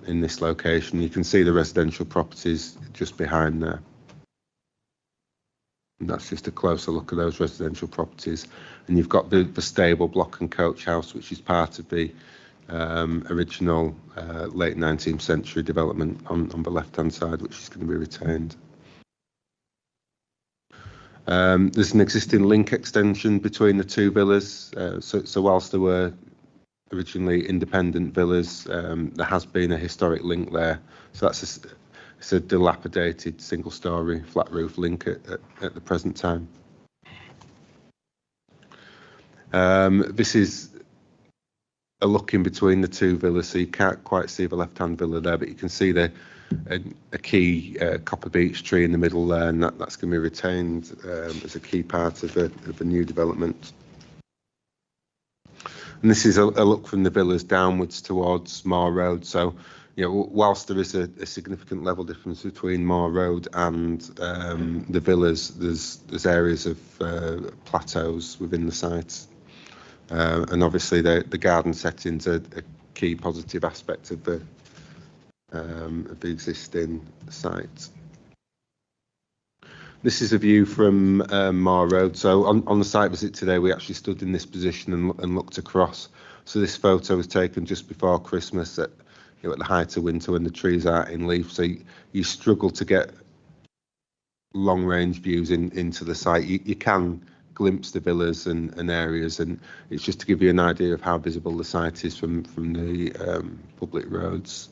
S2: in this location. You can see the residential properties just behind there. And that's just a closer look at those residential properties. And you've got the stable block and coach house, which is part of the original late 19th century development on the left-hand side, which is going to be retained. There's an existing link extension between the two villas. So whilst there were originally independent villas, there has been a historic link there. So it's a dilapidated single-storey flat roof link at the present time. This is a look in between the two villas, so you can't quite see the left-hand villa there, but you can see a key copper beech tree in the middle there, and that's going to be retained as a key part of the new development. And this is a look from the villas downwards towards Moor Road. So, you know, whilst there is a significant level difference between Moor Road and the villas, there's areas of plateaus within the sites. And obviously the garden settings are a key positive aspect of the existing site. This is a view from Moor Road. So on the site visit today, we actually stood in this position and looked across. So this photo was taken just before Christmas at the height of winter when the trees are in leaf. So you struggle to get long range views into the site. You can glimpse the villas and areas, and it's just to give you an idea of how visible the site is from the public roads.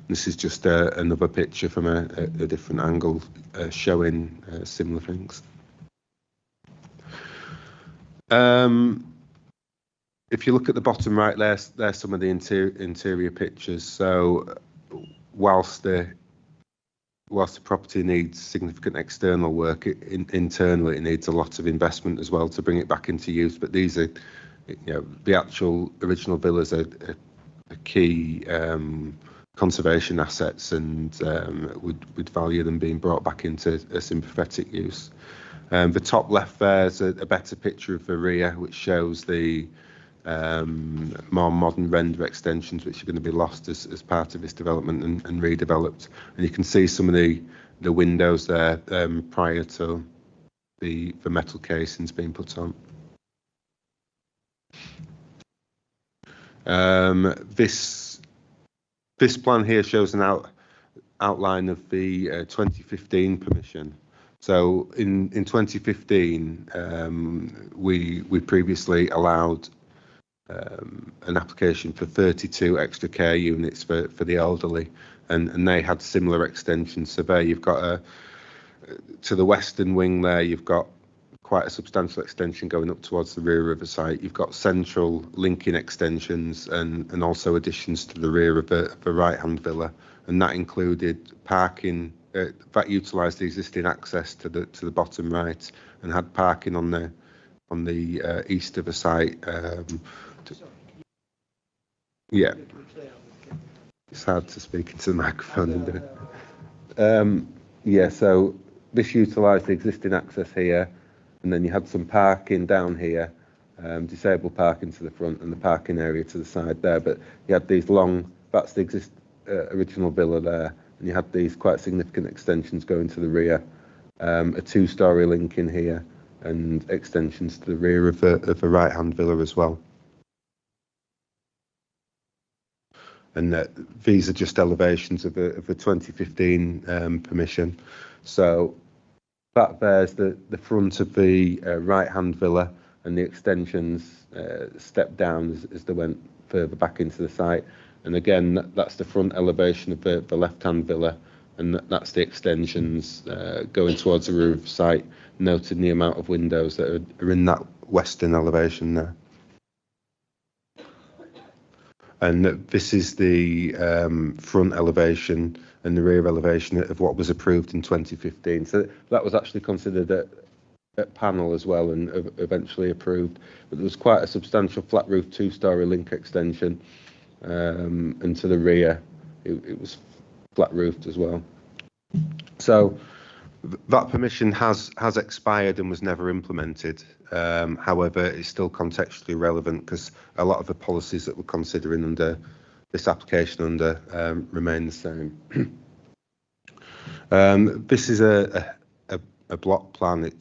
S2: This is just another picture from a different angle showing similar things. If you look at the bottom right, there's some of the interior pictures. So whilst the property needs significant external work, internally it needs a lot of investment as well to bring it back into use. But these are, the actual original villas are key conservation assets, and would value them being brought back into a sympathetic use. The top left there is a better picture of the rear, which shows the more modern render extensions which are going to be lost as part of this development and redeveloped. And you can see some of the windows there prior to the metal casings being put on. This plan here shows an outline of the 2015 permission. So in 2015, we previously allowed an application for 32 extra care units for the elderly, and they had similar extensions. So there you've got to the western wing there, you've got quite a substantial extension going up towards the rear of the site. You've got central linking extensions and also additions to the rear of the right-hand villa, and that included parking. That utilised the existing access to the bottom right, and had parking on the east of the site. Yeah, it's hard to speak into the microphone. Yeah, so this utilised the existing access here, and then you had some parking down here, disabled parking to the front, and the parking area to the side there. But you had these long, that's the original villa there, and you had these quite significant extensions going to the rear, a two-storey link in here, and extensions to the rear of the right-hand villa as well. And these are just elevations of the 2015 permission. So that there's the front of the right-hand villa, and the extensions stepped down as they went further back into the site. And again, that's the front elevation of the left-hand villa, and that's the extensions going towards the rear of the site, noting the amount of windows that are in that western elevation there. And this is the front elevation and the rear elevation of what was approved in 2015. So that was actually considered at panel as well, and eventually approved. But there was quite a substantial flat roof two-storey link extension, and to the rear it was flat roofed as well. So that permission has expired and was never implemented. However, it's still contextually relevant because a lot of the policies that we're considering under this application remain the same. This is a block plan.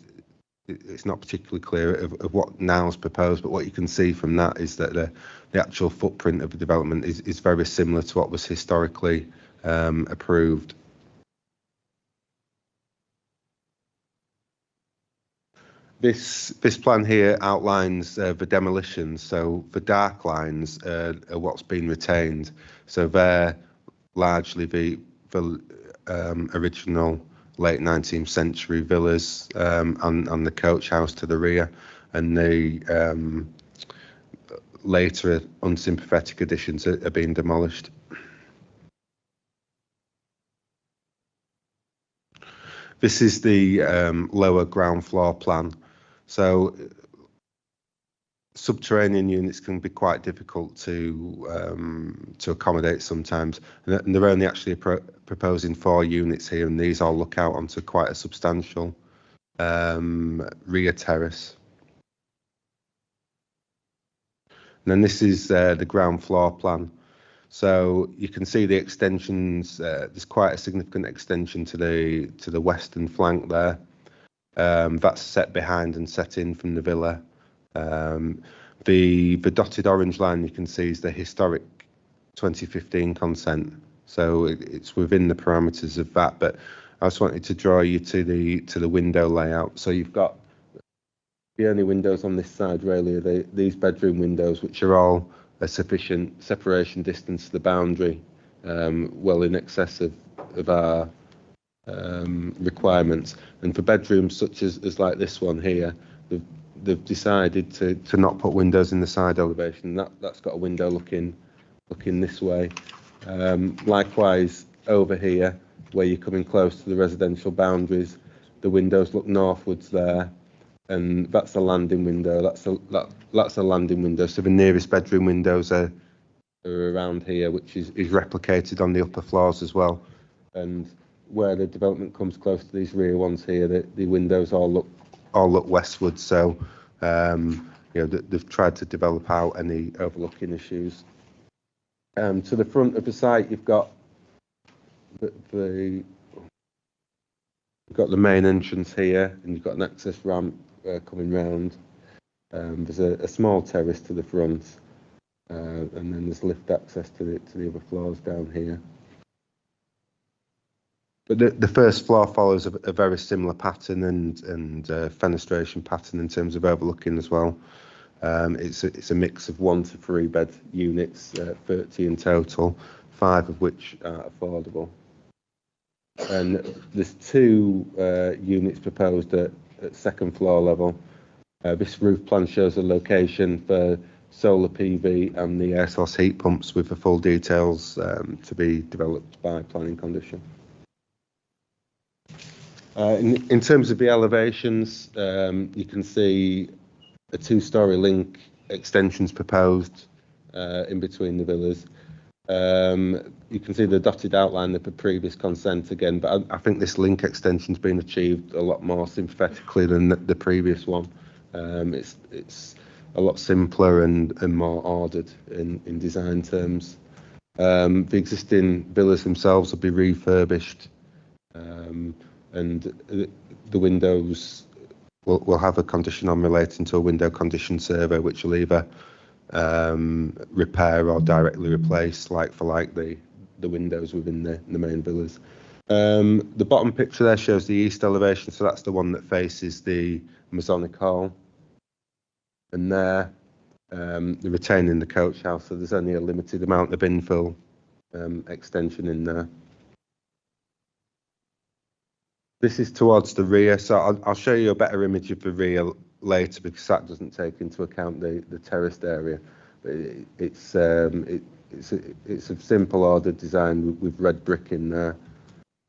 S2: It's not particularly clear of what now is proposed, but what you can see from that is that the actual footprint of the development is very similar to what was historically approved. This plan here outlines the demolitions. So the dark lines are what's been retained. So they're largely the original late 19th century villas and the coach house to the rear, and the later unsympathetic additions are being demolished. This is the lower ground floor plan. So subterranean units can be quite difficult to accommodate sometimes, and they're only actually proposing 4 units here, and these all look out onto quite a substantial rear terrace. And then this is the ground floor plan. So you can see the extensions. There's quite a significant extension to the western flank there. That's set behind and set in from the villa. The dotted orange line you can see is the historic 2015 consent. So it's within the parameters of that. But I just wanted to draw you to the window layout. So you've got the only windows on this side really are these bedroom windows, which are all a sufficient separation distance to the boundary, well in excess of our requirements. And for bedrooms such as like this one here, they've decided to not put windows in the side elevation. That's got a window looking this way. Likewise over here, where you're coming close to the residential boundaries, the windows look northwards there, and that's a landing window. That's a landing window. So the nearest bedroom windows are around here, which is replicated on the upper floors as well. And where the development comes close to these rear ones here, the windows all look westward. So they've tried to develop out any overlooking issues. To the front of the site, you've got the main entrance here, and you've got an access ramp coming round. There's a small terrace to the front, and then there's lift access to the other floors down here. But the first floor follows a very similar pattern and fenestration pattern in terms of overlooking as well. It's a mix of 1 to 3 bed units, 30 in total, 5 of which are affordable. And there's 2 units proposed at second floor level. This roof plan shows a location for solar PV and the air source heat pumps, with the full details to be developed by planning condition. In terms of the elevations, you can see a 2-storey link extensions proposed in between the villas. You can see the dotted outline of the previous consent again, but I think this link extension's been achieved a lot more sympathetically than the previous one. It's a lot simpler and more ordered in design terms. The existing villas themselves will be refurbished, and the windows will have a condition on relating to a window condition survey, which will either repair or directly replace, like for like, the windows within the main villas. The bottom picture there shows the east elevation, so that's the one that faces the Masonic Hall. And there, they're retaining the coach house, so there's only a limited amount of infill extension in there. This is towards the rear, so I'll show you a better image of the rear later, because that doesn't take into account the terraced area. But it's a simple ordered design with red brick in there.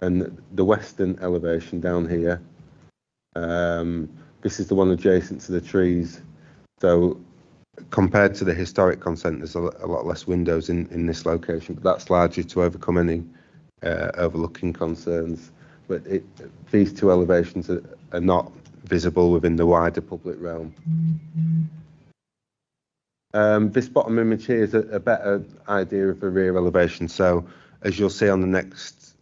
S2: And the western elevation down here, this is the one adjacent to the trees. So compared to the historic consent, there's a lot less windows in this location, but that's largely to overcome any overlooking concerns. But these 2 elevations are not visible within the wider public realm. This bottom image here is a better idea of the rear elevation. So as you'll see on the next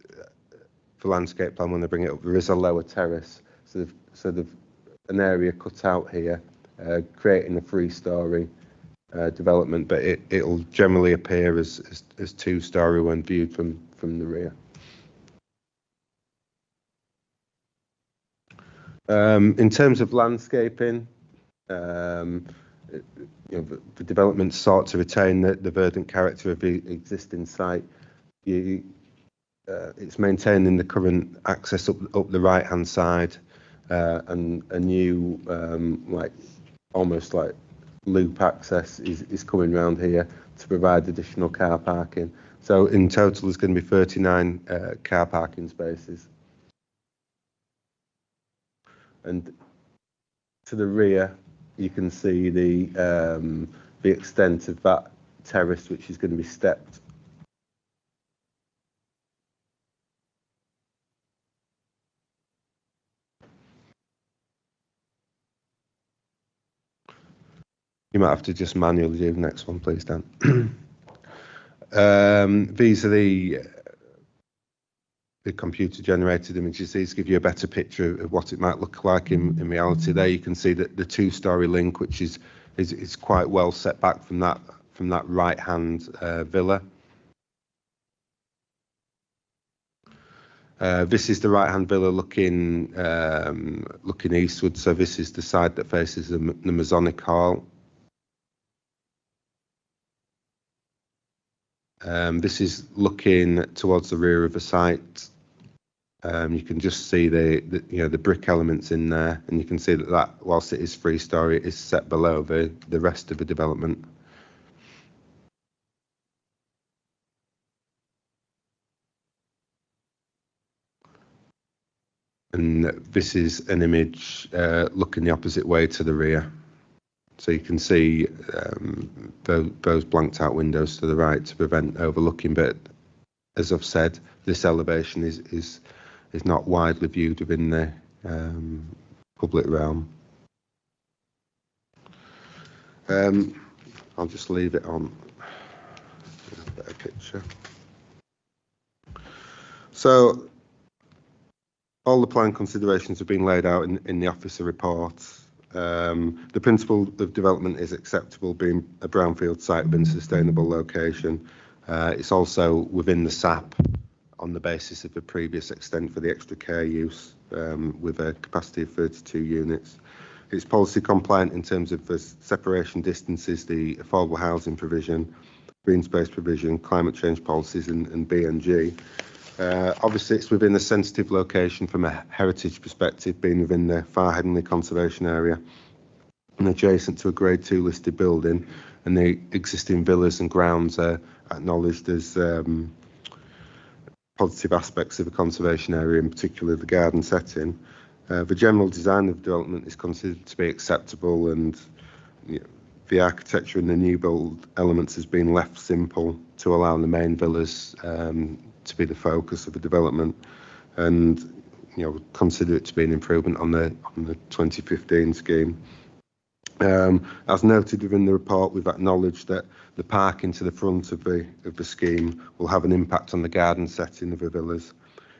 S2: the landscape plan when they bring it up, there is a lower terrace. So they've an area cut out here, creating a 3-storey development, but it'll generally appear as 2-storey when viewed from the rear. In terms of landscaping, the development sought to retain the verdant character of the existing site. It's maintaining the current access up the right-hand side, and a new almost like loop access is coming around here to provide additional car parking. So in total, there's going to be 39 car parking spaces. and to the rear you can see the extent of that terrace, which is going to be stepped. You might have to just manually do the next one, please, Dan. These are the computer-generated images. These give you a better picture of what it might look like in reality. There you can see that the two-storey link, which is quite well set back from that right-hand villa. This is the right-hand villa looking eastward. So this is the side that faces the Masonic Hall. This is looking towards the rear of the site. You can just see the brick elements in there, and you can see that whilst it is three-storey, it is set below the rest of the development. And this is an image looking the opposite way to the rear. So you can see those blanked out windows to the right to prevent overlooking. But as I've said, this elevation is not widely viewed within the public realm. I'll just leave it on a better picture. So all the plan considerations have been laid out in the officer report. The principle of development is acceptable, being a brownfield site within a sustainable location. It's also within the SAP on the basis of the previous extent for the extra care use, with a capacity of 32 units. It's policy compliant in terms of the separation distances, the affordable housing provision, green space provision, climate change policies, and BNG. Obviously, it's within a sensitive location from a heritage perspective, being within the Far Headingley Conservation Area and adjacent to a Grade 2 listed building, and the existing villas and grounds are acknowledged as positive aspects of the conservation area, in particular the garden setting. The general design of the development is considered to be acceptable, and the architecture and the new build elements has been left simple to allow the main villas to be the focus of the development, and consider it to be an improvement on the 2015 scheme. As noted within the report, we've acknowledged that the parking to the front of the scheme will have an impact on the garden setting of the villas,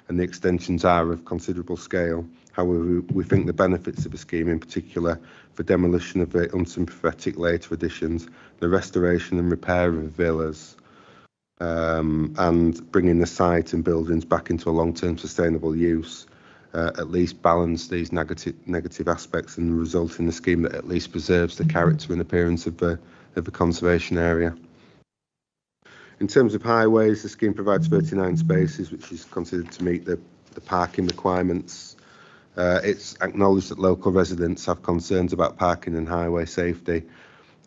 S2: and the extensions are of considerable scale. However, we think the benefits of the scheme, in particular for demolition of the unsympathetic later additions, the restoration and repair of the villas, and bringing the site and buildings back into a long-term sustainable use, at least balance these negative aspects and result in a scheme that at least preserves the character and appearance of the conservation area. In terms of highways, the scheme provides 39 spaces, which is considered to meet the parking requirements. It's acknowledged that local residents have concerns about parking and highway safety.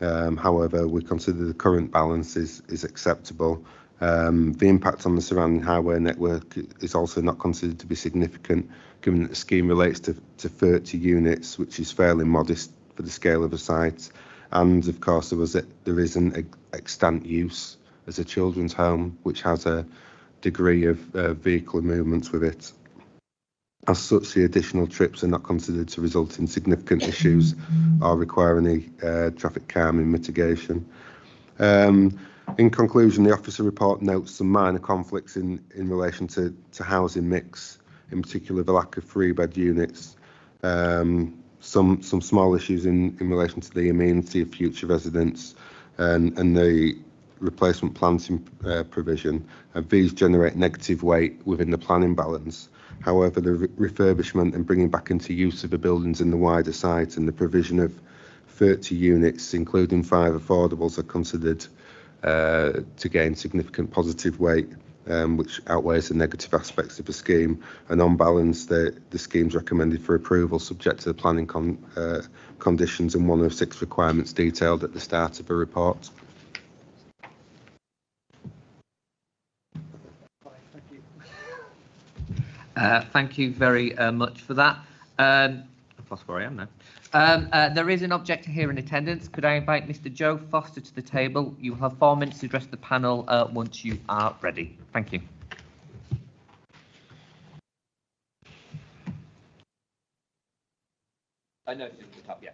S2: However, we consider the current balance is acceptable. The impact on the surrounding highway network is also not considered to be significant, given that the scheme relates to 30 units, which is fairly modest for the scale of the site. And of course, there is an extant use as a children's home, which has a degree of vehicle movements with it. As such, the additional trips are not considered to result in significant issues or require any traffic calming mitigation. In conclusion, the officer report notes some minor conflicts in relation to housing mix, in particular the lack of 3-bed units, some small issues in relation to the amenity of future residents, and the replacement planting provision, and these generate negative weight within the planning balance. However, the refurbishment and bringing back into use of the buildings in the wider site and the provision of 30 units, including 5 affordables, are considered to gain significant positive weight, which outweighs the negative aspects of the scheme. And on balance, the scheme's recommended for approval subject to the planning conditions and one of 6 requirements detailed at the start of the report.
S1: Thank you very much for that. I've lost where I am now. There is an objector here in attendance. Could I invite Mr. Joe Foster to the table? You will have 4 minutes to address the panel once you are ready. Thank you. I know it's at the top, yeah.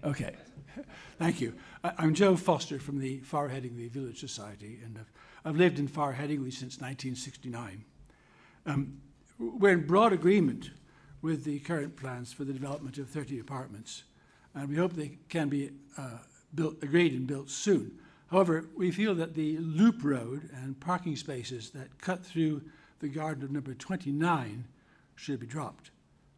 S18: Okay, thank you. I'm Joe Foster from the Far Headingley Village Society, and I've lived in Far Headingley since 1969. We're in broad agreement with the current plans for the development of 30 apartments, and we hope they can be agreed and built soon. However, we feel that the loop road and parking spaces that cut through the garden of number 29 should be dropped.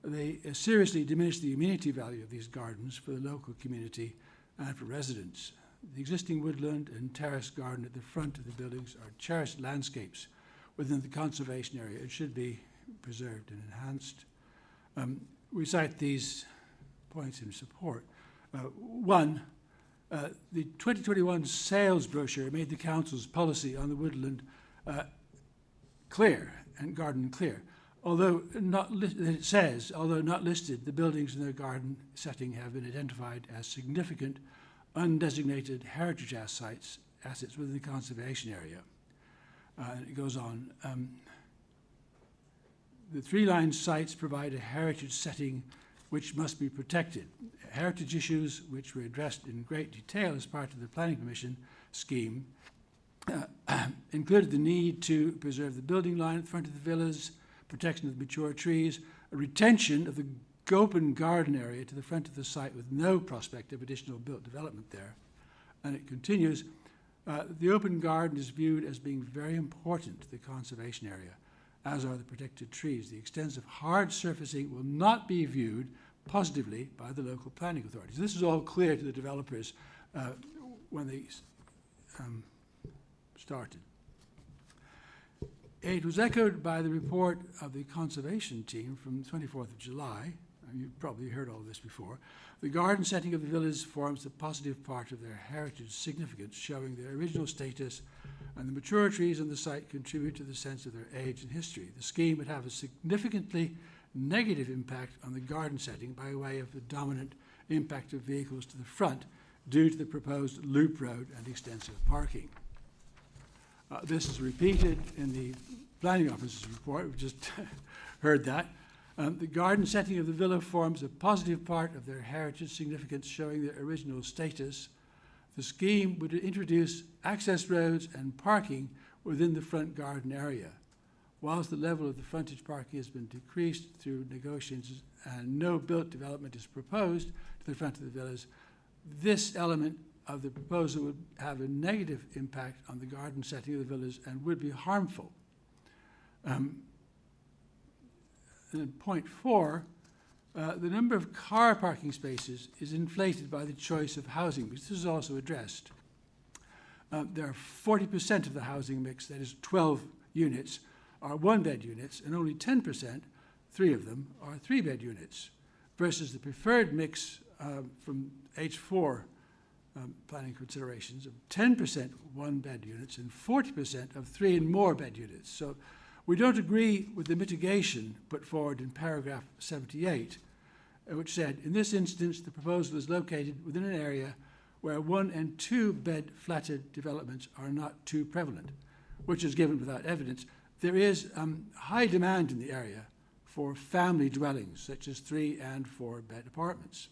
S18: They seriously diminish the amenity value of these gardens for the local community and for residents. The existing woodland and terrace garden at the front of the buildings are cherished landscapes within the conservation area and should be preserved and enhanced. We cite these points in support. One, the 2021 sales brochure made the council's policy on the woodland clear and garden clear. Although not listed, the buildings in their garden setting have been identified as significant undesignated heritage assets within the conservation area. And it goes on. The three-line sites provide a heritage setting which must be protected. Heritage issues, which were addressed in great detail as part of the Planning Permission scheme, included the need to preserve the building line at the front of the villas, protection of the mature trees, a retention of the open garden area to the front of the site with no prospect of additional built development there. And it continues, the open garden is viewed as being very important to the conservation area, as are the protected trees. The extensive hard surfacing will not be viewed positively by the local planning authorities. This is all clear to the developers when they started. It was echoed by the report of the conservation team from the 24th of July. You've probably heard all this before. The garden setting of the villas forms a positive part of their heritage significance, showing their original status, and the mature trees on the site contribute to the sense of their age and history. The scheme would have a significantly negative impact on the garden setting by way of the dominant impact of vehicles to the front due to the proposed loop road and extensive parking. This is repeated in the planning officer's report. We've just heard that. The garden setting of the villa forms a positive part of their heritage significance, showing their original status. The scheme would introduce access roads and parking within the front garden area. Whilst the level of the frontage parking has been decreased through negotiations and no built development is proposed to the front of the villas, this element of the proposal would have a negative impact on the garden setting of the villas and would be harmful. And point 4, the number of car parking spaces is inflated by the choice of housing, which this is also addressed. There are 40% of the housing mix, that is 12 units, are one-bed units, and only 10%, 3 of them, are 3-bed units, versus the preferred mix from H4 planning considerations of 10% one-bed units and 40% of 3 and more bed units. So we don't agree with the mitigation put forward in paragraph 78, which said, in this instance, the proposal is located within an area where 1 and 2 bed flatted developments are not too prevalent, which is given without evidence. There is high demand in the area for family dwellings, such as 3 and 4 bed apartments.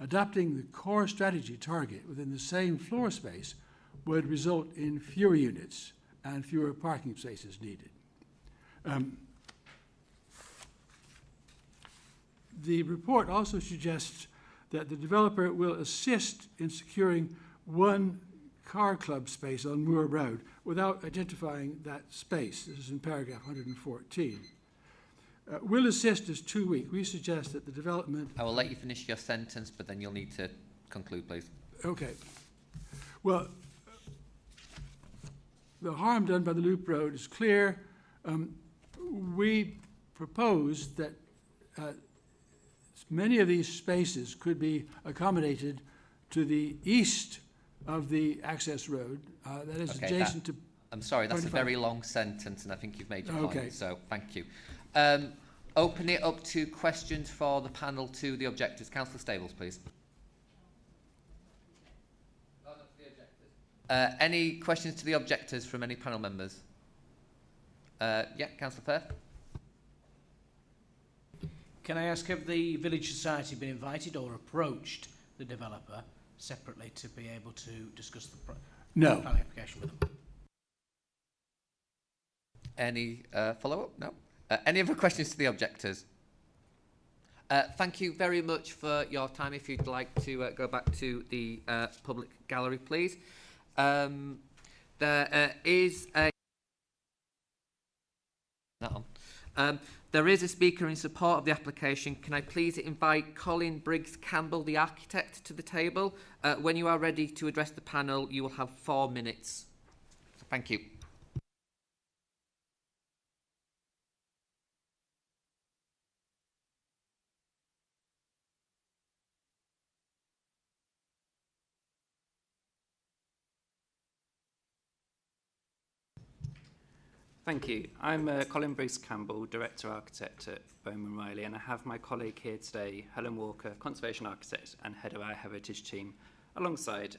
S18: Adopting the core strategy target within the same floor space would result in fewer units and fewer parking spaces needed. The report also suggests that the developer will assist in securing one car club space on Moor Road without identifying that space. This is in paragraph 114. Will assist is 2 weeks. We suggest that the development...
S1: I will let you finish your sentence, but then you'll need to conclude, please.
S18: Okay. Well, the harm done by the loop road is clear. We propose that many of these spaces could be accommodated to the east of the access road, that is
S1: Okay,
S18: adjacent to...
S1: I'm sorry, that's
S18: 25.
S1: a very long sentence, and I think you've made your
S18: Okay.
S1: point, so thank you. Open it up to questions for the panel to the objectors. Councillor Stables, please. Any questions to the objectors from any panel members? Yeah, Councillor Firth.
S11: Can I ask, have the Village Society been invited or approached the developer separately to be able to discuss the
S18: No.
S11: planning application with them?
S1: Any follow-up? No. Any other questions to the objectors? Thank you very much for your time. If you'd like to go back to the public gallery, please. There is a... there is a speaker in support of the application. Can I please invite Colin Briggs-Campbell, the architect, to the table? When you are ready to address the panel, you will have 4 minutes. So thank you.
S19: Thank you. I'm Colin Briggs-Campbell, Director Architect at Bowman Riley, and I have my colleague here today, Helen Walker, Conservation Architect and Head of our Heritage team, alongside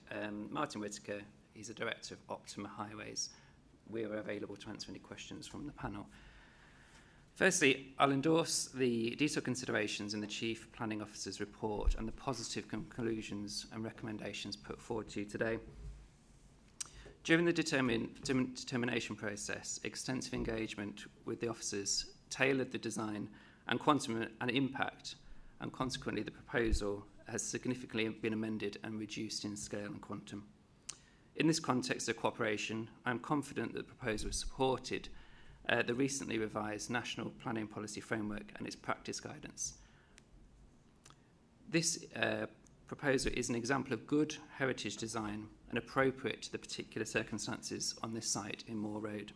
S19: Martin Whitaker. He's a Director of Optima Highways. We are available to answer any questions from the panel. Firstly, I'll endorse the detailed considerations in the Chief Planning Officer's report and the positive conclusions and recommendations put forward to you today. During the determination process, extensive engagement with the officers tailored the design and quantum and impact, and consequently the proposal has significantly been amended and reduced in scale and quantum. In this context of cooperation, I am confident that the proposal has supported the recently revised National Planning Policy Framework and its practice guidance. This proposal is an example of good heritage design and appropriate to the particular circumstances on this site in Moor Road,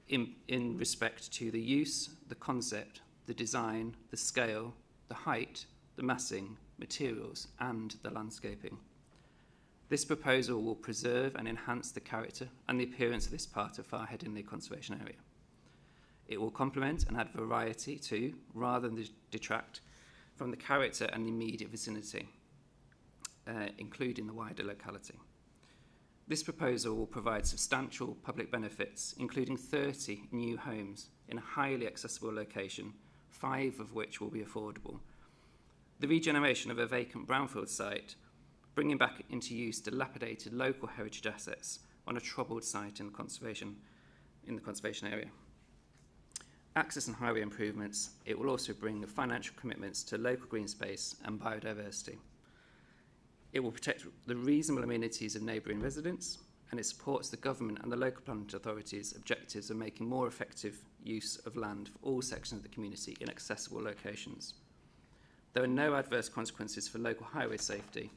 S19: in respect to the use, the concept, the design, the scale, the height, the massing, materials and the landscaping. This proposal will preserve and enhance the character and the appearance of this part of Far Headingley Conservation Area. It will complement and add variety to, rather than detract, from the character and the immediate vicinity, including the wider locality. This proposal will provide substantial public benefits, including 30 new homes in a highly accessible location, 5 of which will be affordable. The regeneration of a vacant brownfield site, bringing back into use dilapidated local heritage assets on a troubled site in the conservation area. Access and highway improvements, it will also bring financial commitments to local green space and biodiversity. It will protect the reasonable amenities of neighbouring residents, and it supports the government and the local planning authorities' objectives of making more effective use of land for all sections of the community in accessible locations. There are no adverse consequences for local highway safety,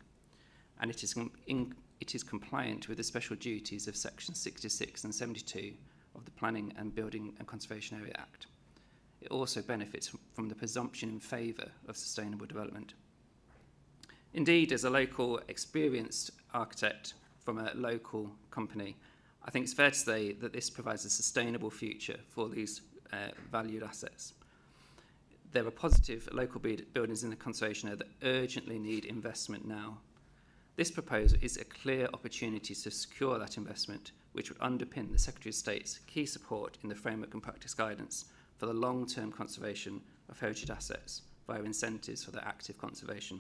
S19: and it is compliant with the special duties of Sections 66 and 72 of the Planning and Building and Conservation Area Act. It also benefits from the presumption in favour of sustainable development. Indeed, as a local experienced architect from a local company, I think it's fair to say that this provides a sustainable future for these valued assets. There are positive local buildings in the conservation area that urgently need investment now. This proposal is a clear opportunity to secure that investment, which would underpin the Secretary of State's key support in the framework and practice guidance for the long-term conservation of heritage assets via incentives for their active conservation.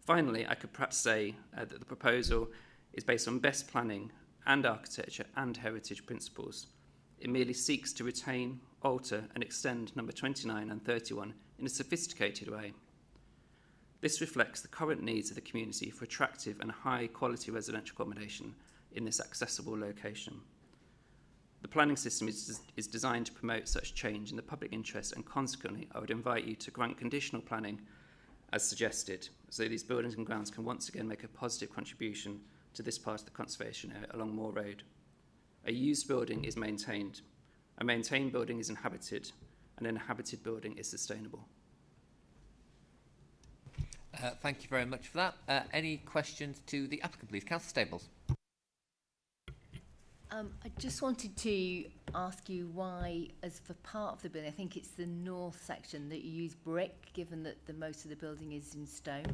S19: Finally, I could perhaps say that the proposal is based on best planning and architecture and heritage principles. It merely seeks to retain, alter and extend number 29 and 31 in a sophisticated way. This reflects the current needs of the community for attractive and high-quality residential accommodation in this accessible location. The planning system is designed to promote such change in the public interest, and consequently, I would invite you to grant conditional planning as suggested, so these buildings and grounds can once again make a positive contribution to this part of the conservation area along Moor Road. A used building is maintained, a maintained building is inhabited, and an inhabited building is sustainable.
S1: Thank you very much for that. Any questions to the applicant, please? Councillor Stables.
S12: I just wanted to ask you why, as for part of the building, I think it's the north section, that you use brick, given that the most of the building is in stone.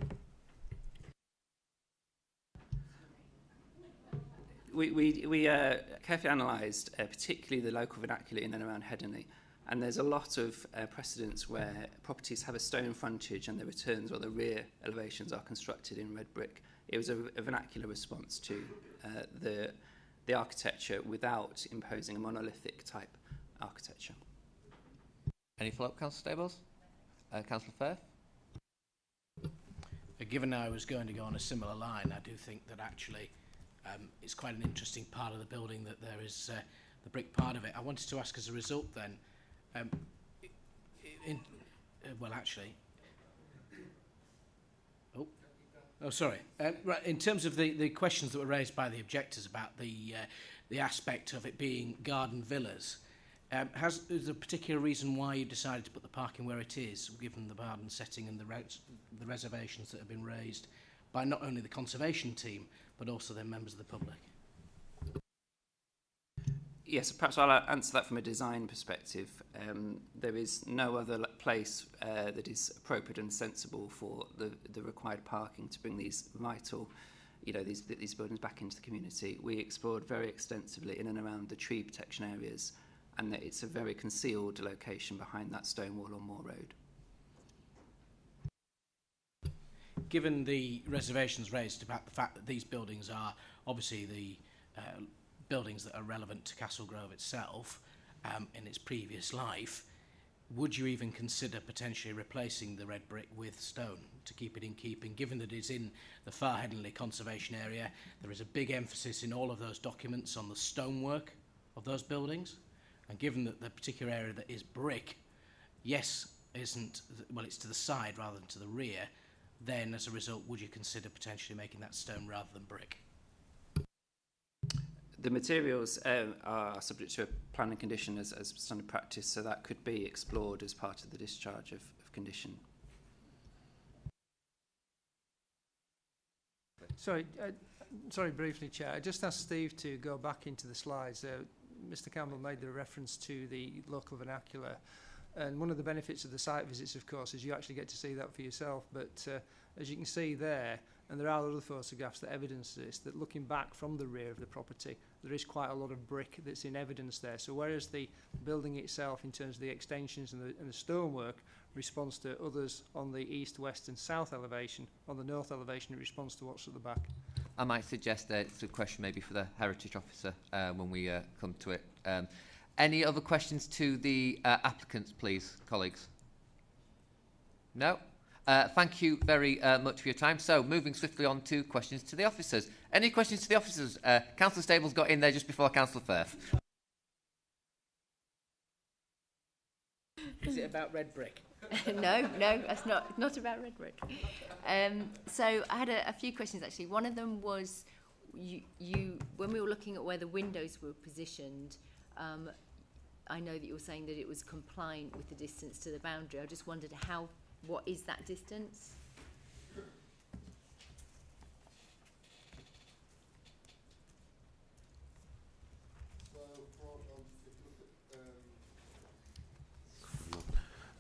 S19: We carefully analysed particularly the local vernacular in and around Headingley, and there's a lot of precedents where properties have a stone frontage and the returns or the rear elevations are constructed in red brick. It was a vernacular response to the architecture without imposing a monolithic type architecture.
S1: Any follow-up, Councillor Stables? Councillor Firth?
S11: Given I was going to go on a similar line, I do think that actually it's quite an interesting part of the building that there is the brick part of it. I wanted to ask as a result then, well actually, sorry. Right, in terms of the questions that were raised by the objectors about the aspect of it being garden villas, is there a particular reason why you decided to put the parking where it is, given the garden setting and the reservations that have been raised by not only the conservation team, but also their members of the public?
S19: Yes, perhaps I'll answer that from a design perspective. There is no other place that is appropriate and sensible for the required parking to bring these vital, these buildings back into the community. We explored very extensively in and around the tree protection areas, and that it's a very concealed location behind that stone wall on Moor Road.
S11: Given the reservations raised about the fact that these buildings are obviously the buildings that are relevant to Castle Grove itself in its previous life, would you even consider potentially replacing the red brick with stone to keep it in keeping, given that it's in the Far Headingley Conservation Area? There is a big emphasis in all of those documents on the stonework of those buildings, and given that the particular area that is brick, yes, isn't, well, it's to the side rather than to the rear, then as a result, would you consider potentially making that stone rather than brick?
S19: The materials are subject to a planning condition as standard practice, so that could be explored as part of the discharge of condition.
S16: Sorry, briefly, Chair. I just asked Steve to go back into the slides. Mr. Campbell made the reference to the local vernacular. And one of the benefits of the site visits, of course, is you actually get to see that for yourself. But as you can see there, and there are other photographs that evidence this, that looking back from the rear of the property, there is quite a lot of brick that's in evidence there. So whereas the building itself, in terms of the extensions and the stonework, responds to others on the east, west and south elevation, on the north elevation it responds to what's at the back.
S1: I might suggest it's a question maybe for the Heritage Officer when we come to it. Any other questions to the applicants, please, colleagues? No? Thank you very much for your time. So, moving swiftly on to questions to the officers. Any questions to the officers? Councillor Stables got in there just before Councillor Firth.
S11: Is it about red brick?
S12: No, that's not about red brick. So I had a few questions actually. One of them was you when we were looking at where the windows were positioned, I know that you were saying that it was compliant with the distance to the boundary. I just wondered what is that distance?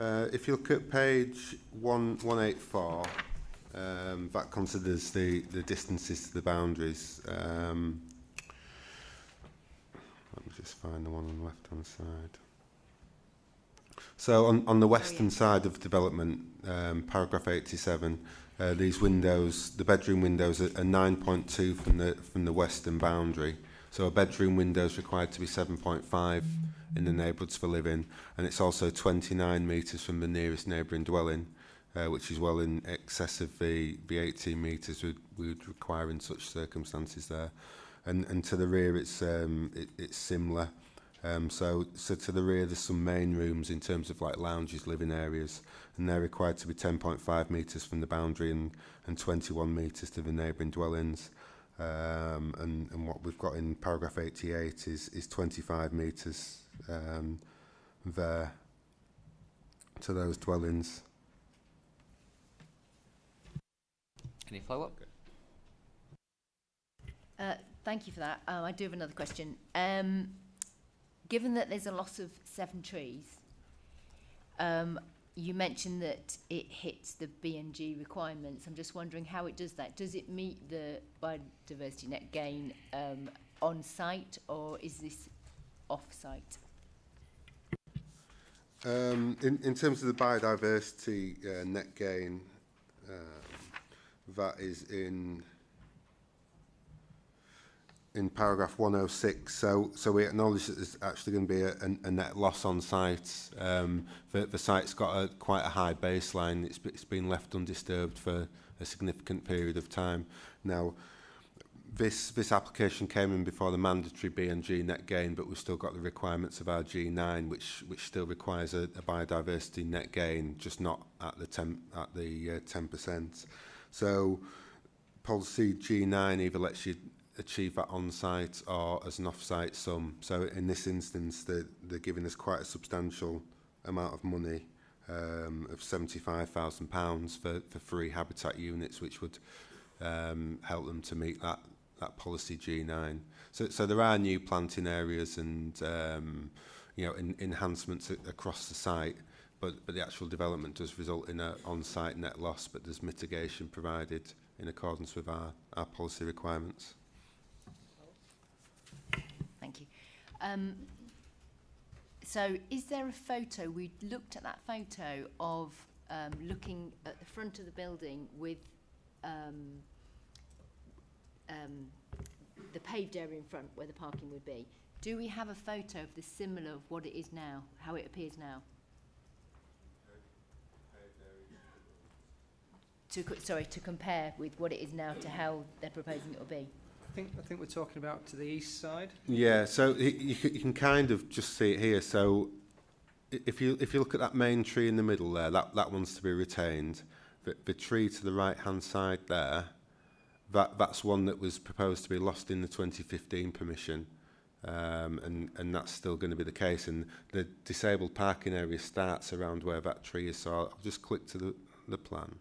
S2: If you look at page 184, that considers the distances to the boundaries. Let me just find the one on the left-hand side. So on the western side of development, paragraph 87, these windows, the bedroom windows are 9.2 from the western boundary. So a bedroom window is required to be 7.5 in the neighbourhoods for living, and it's also 29 metres from the nearest neighbouring dwelling. which is well in excess of the 18 metres we would require in such circumstances there. And to the rear, it's similar. So to the rear, there's some main rooms in terms of like lounges, living areas, and they're required to be 10.5 metres from the boundary and 21 metres to the neighbouring dwellings. And what we've got in paragraph 88 is 25 metres there to those dwellings.
S1: Any follow-up?
S12: Thank you for that. I do have another question. Given that there's a loss of 7 trees, you mentioned that it hits the B&G requirements. I'm just wondering how it does that. Does it meet the biodiversity net gain on site, or is this off site?
S2: In terms of the biodiversity net gain, that is in paragraph 106. So we acknowledge that there's actually going to be a net loss on site. The site's got quite a high baseline. It's been left undisturbed for a significant period of time. Now, this application came in before the mandatory B&G net gain, but we've still got the requirements of our G9, which still requires a biodiversity net gain, just not at the 10%. So policy G9 either lets you achieve that on-site or as an off-site sum. So in this instance, they're giving us quite a substantial amount of money, of £75,000 for 3 habitat units, which would help them to meet that policy G9. So there are new planting areas and enhancements across the site, but the actual development does result in an on-site net loss, but there's mitigation provided in accordance with our policy requirements.
S12: Thank you. So is there a photo, we looked at that photo of looking at the front of the building with the paved area in front where the parking would be. Do we have a photo of the similar of what it is now, how it appears now? To compare with what it is now to how they're proposing it will be.
S16: I think we're talking about to the east side.
S2: Yeah, so you can kind of just see it here. So if you look at that main tree in the middle there, that one's to be retained. The tree to the right-hand side there, that's one that was proposed to be lost in the 2015 permission, and that's still going to be the case. And the disabled parking area starts around where that tree is. So I'll just click to the plan.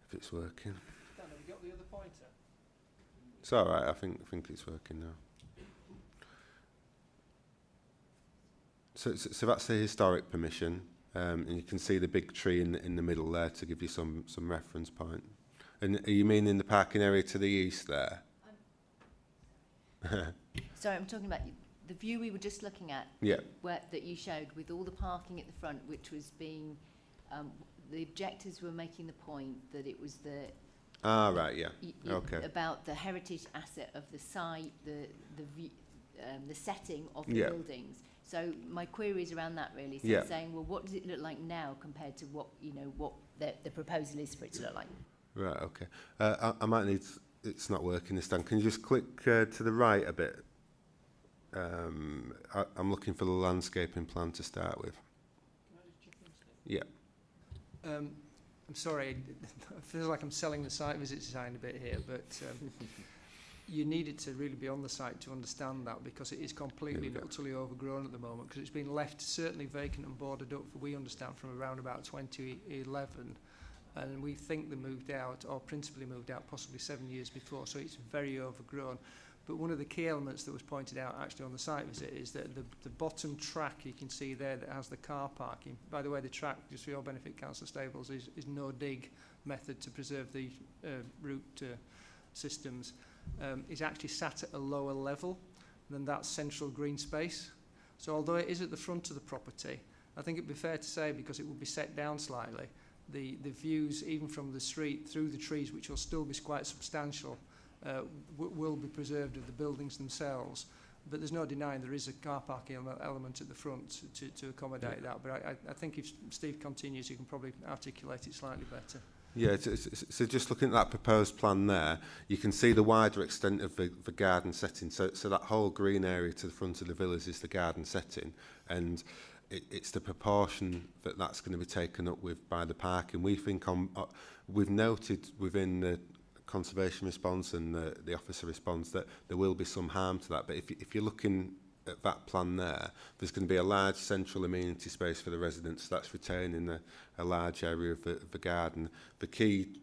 S2: If it's working.
S16: Dan, have you got the other pointer?
S2: It's all right. I think it's working now. So that's the historic permission, and you can see the big tree in the middle there to give you some reference point. And are you meaning the parking area to the east there?
S12: Sorry, I'm talking about the view we were just looking at.
S2: Yeah.
S12: That you showed with all the parking at the front, which was being. The objectors were making the point that it was the
S2: right, yeah, okay,
S12: about the heritage asset of the site, the setting of the buildings. So my query is around that really. So saying, well, what does it look like now compared to what the proposal is for it to look like?
S2: Right, okay. I might need. It's not working this time. Can you just click to the right a bit? I'm looking for the landscaping plan to start with. Yeah.
S16: I'm sorry, I feel like I'm selling the site visit design a bit here, but you needed to really be on the site to understand that, because it is completely and utterly overgrown at the moment, because it's been left certainly vacant and boarded up, for we understand, from around about 2011, and we think they moved out, or principally moved out, possibly 7 years before, so it's very overgrown. But one of the key elements that was pointed out actually on the site visit is that the bottom track you can see there that has the car parking. By the way, the track, just for your benefit, Councillor Stables, is no dig method to preserve the route systems, is actually sat at a lower level than that central green space. So although it is at the front of the property, I think it'd be fair to say, because it will be set down slightly, the views even from the street through the trees, which will still be quite substantial, will be preserved of the buildings themselves, but there's no denying there is a car parking element at the front to accommodate that. But I think if Steve continues, he can probably articulate it slightly better.
S2: Yeah, so just looking at that proposed plan there, you can see the wider extent of the garden setting. So that whole green area to the front of the villas is the garden setting, and it's the proportion that's going to be taken up with by the parking. We think we've noted within the conservation response and the officer response that there will be some harm to that. But if you're looking at that plan there's going to be a large central amenity space for the residents that's retaining a large area of the garden. The key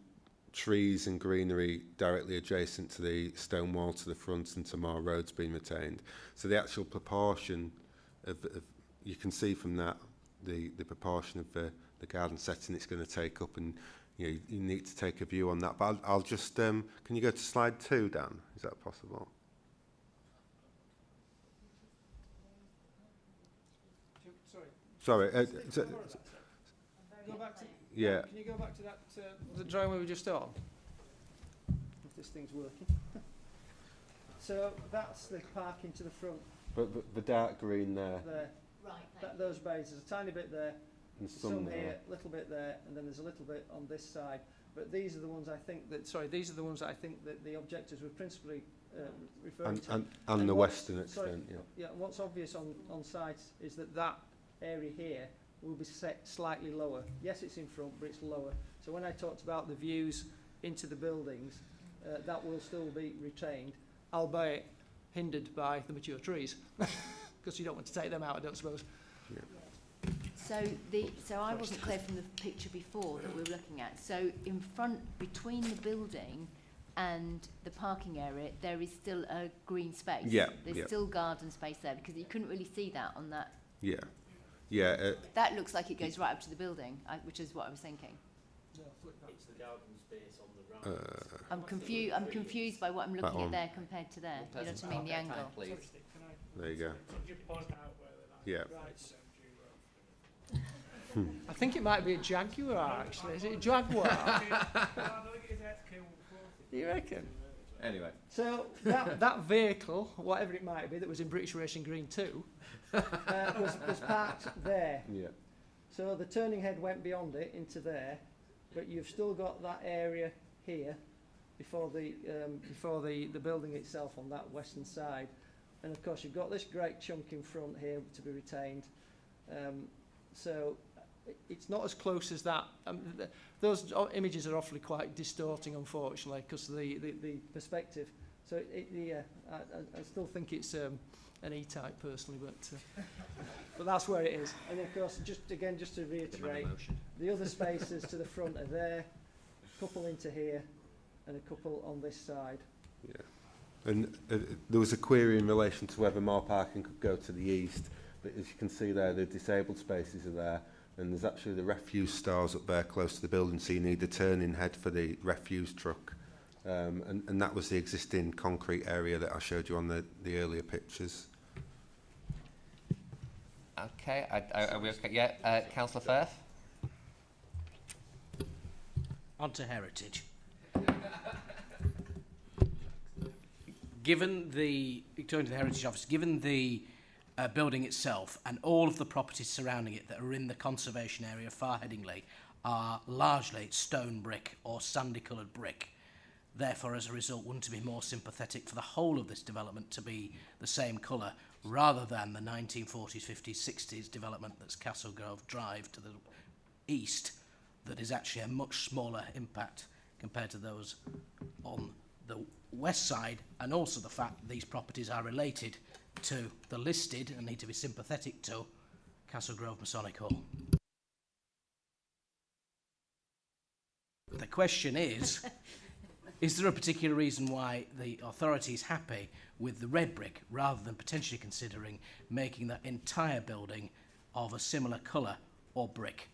S2: trees and greenery directly adjacent to the stone wall to the front and to more roads being retained. So the actual proportion of you can see from that the proportion of the garden setting it's going to take up, and you need to take a view on that. But I'll just can you go to slide 2, Dan? Is that possible? Sorry.
S16: Go back to,
S2: yeah.
S16: Can you go back to that the drawing we were just on? If this thing's working. So that's the parking to the front.
S2: But the dark green there.
S12: Right.
S16: Those bays. There's a tiny bit there.
S2: And
S16: some here, a little bit there, and then there's a little bit on this side. But these are the ones I think that. Sorry, these are the ones that I think that the objectors were principally referring to.
S2: And the western extent.
S16: Yeah. And what's obvious on site is that area here will be set slightly lower. Yes, it's in front, but it's lower. So when I talked about the views into the buildings, that will still be retained, albeit hindered by the mature trees, because you don't want to take them out, I don't suppose.
S2: Yeah.
S12: So I wasn't clear from the picture before that we were looking at. So in front, between the building and the parking area, there is still a green space.
S2: Yeah.
S12: There's still garden space there, because you couldn't really see that on that.
S2: Yeah. Yeah.
S12: That looks like it goes right up to the building, which is what I was thinking.
S6: It's the garden space on the right.
S12: I'm confused by what I'm looking at there compared to there. You know what I mean? The angle.
S2: There you go. Yeah.
S16: I think it might be a Jaguar, actually. Is it a Jaguar? You reckon?
S1: Anyway.
S16: So that vehicle, whatever it might be, that was in British Racing Green 2, was parked there.
S2: Yeah.
S16: So the turning head went beyond it into there, but you've still got that area here before the building itself on that western side, and of course you've got this great chunk in front here to be retained. So it's not as close as that. Those images are awfully quite distorting, unfortunately, because of the perspective. So I still think it's an E-type personally, but that's where it is. And of course, just to reiterate, the other spaces to the front are there, a couple into here, and a couple on this side.
S2: Yeah. And there was a query in relation to whether more parking could go to the east, but as you can see there, the disabled spaces are there, and there's actually the refuse stores up there close to the building, so you need a turning head for the refuse truck. And that was the existing concrete area that I showed you on the earlier pictures.
S1: Okay, are we okay? Yeah, Councillor Firth.
S11: On to heritage. Given the Victorian Heritage Office, given the building itself and all of the properties surrounding it that are in the conservation area of Far Headingley are largely stone brick or sandy coloured brick. Therefore, as a result, wouldn't it be more sympathetic for the whole of this development to be the same colour rather than the 1940s, 50s, 60s development that's Castle Grove Drive to the east, that is actually a much smaller impact compared to those on the west side, and also the fact that these properties are related to the listed and need to be sympathetic to Castle Grove Masonic Hall. The question is there a particular reason why the authority is happy with the red brick rather than potentially considering making that entire building of a similar colour or brick?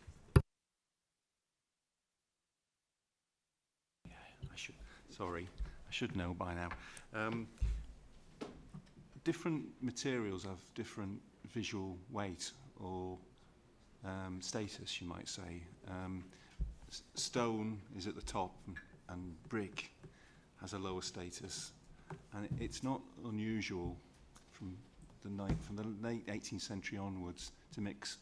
S20: I should know by now. Different materials have different visual weight or status, you might say. Stone is at the top and brick has a lower status. And it's not unusual from the late 18th century onwards to mix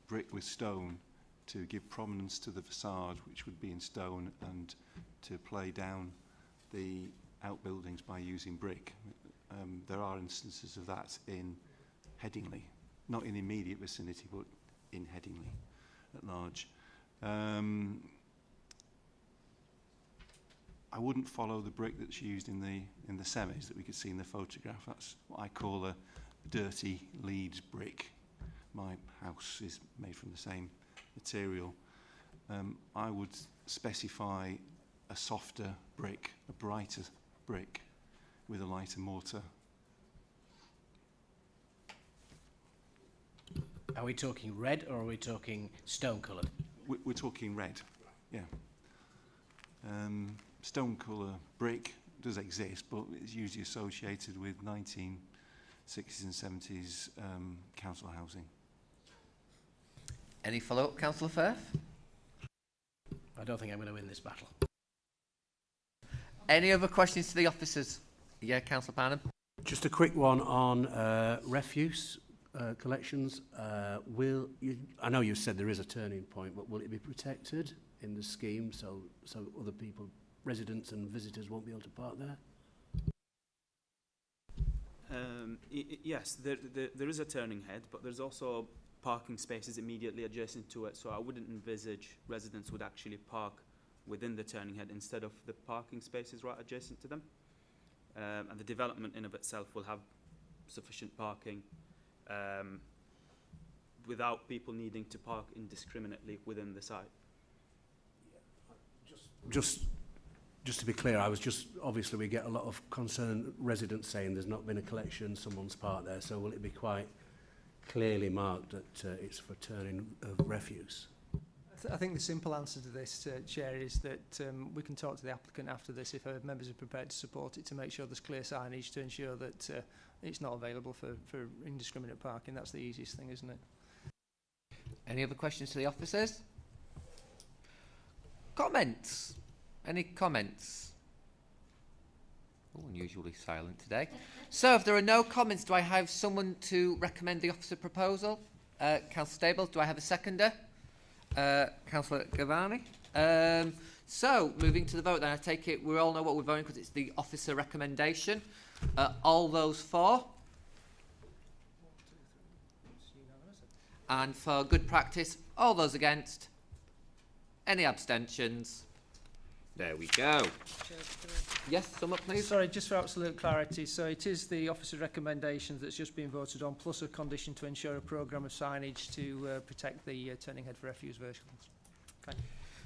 S20: brick with stone to give prominence to the facade, which would be in stone, and to play down the outbuildings by using brick. There are instances of that in Headingley, not in immediate vicinity, but in Headingley at large. I wouldn't follow the brick that's used in the semis that we could see in the photograph. That's what I call a dirty Leeds brick. My house is made from the same material. I would specify a softer brick, a brighter brick with a lighter mortar.
S11: Are we talking red or are we talking stone coloured?
S20: We're talking red, yeah. Stone colour brick does exist, but it's usually associated with 1960s and 70s council housing.
S1: Any follow-up, Councillor Firth?
S11: I don't think I'm going to win this battle.
S1: Any other questions to the officers? Yeah, Councillor Panham.
S17: Just a quick one on refuse collections. I know you said there is a turning point, but will it be protected in the scheme so other people, residents and visitors, won't be able to park there?
S3: Yes, there is a turning head, but there's also parking spaces immediately adjacent to it, so I wouldn't envisage residents would actually park within the turning head instead of the parking spaces right adjacent to them. And the development in of itself will have sufficient parking without people needing to park indiscriminately within the site.
S17: Just to be clear, obviously we get a lot of concerned residents saying there's not been a collection, someone's parked there, so will it be quite clearly marked that it's for turning of refuse?
S16: I think the simple answer to this, Chair, is that we can talk to the applicant after this if our members are prepared to support it, to make sure there's clear signage to ensure that it's not available for indiscriminate parking. That's the easiest thing, isn't it?
S1: Any other questions to the officers? Comments? Any comments? Oh, unusually silent today. So if there are no comments, do I have someone to recommend the officer proposal? Councillor Stable, do I have a seconder? Councillor Gavani. So, moving to the vote then, I take it we all know what we're voting because it's the officer recommendation. All those for? And for good practice, all those against? Any abstentions? There we go. Yes, sum up please.
S16: Sorry, just for absolute clarity, so it is the officer's recommendations that's just been voted on, plus a condition to ensure a programme of signage to protect the turning head for refuse vehicles. Okay.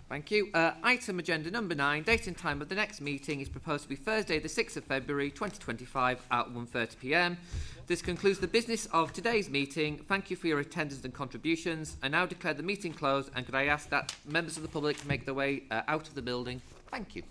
S1: Thank you. Item agenda number 9, date and time of the next meeting is proposed to be Thursday the 6th of February 2025 at 1:30 p.m. This concludes the business of today's meeting. Thank you for your attendance and contributions. I now declare the meeting closed, and could I ask that members of the public make their way out of the building? Thank you.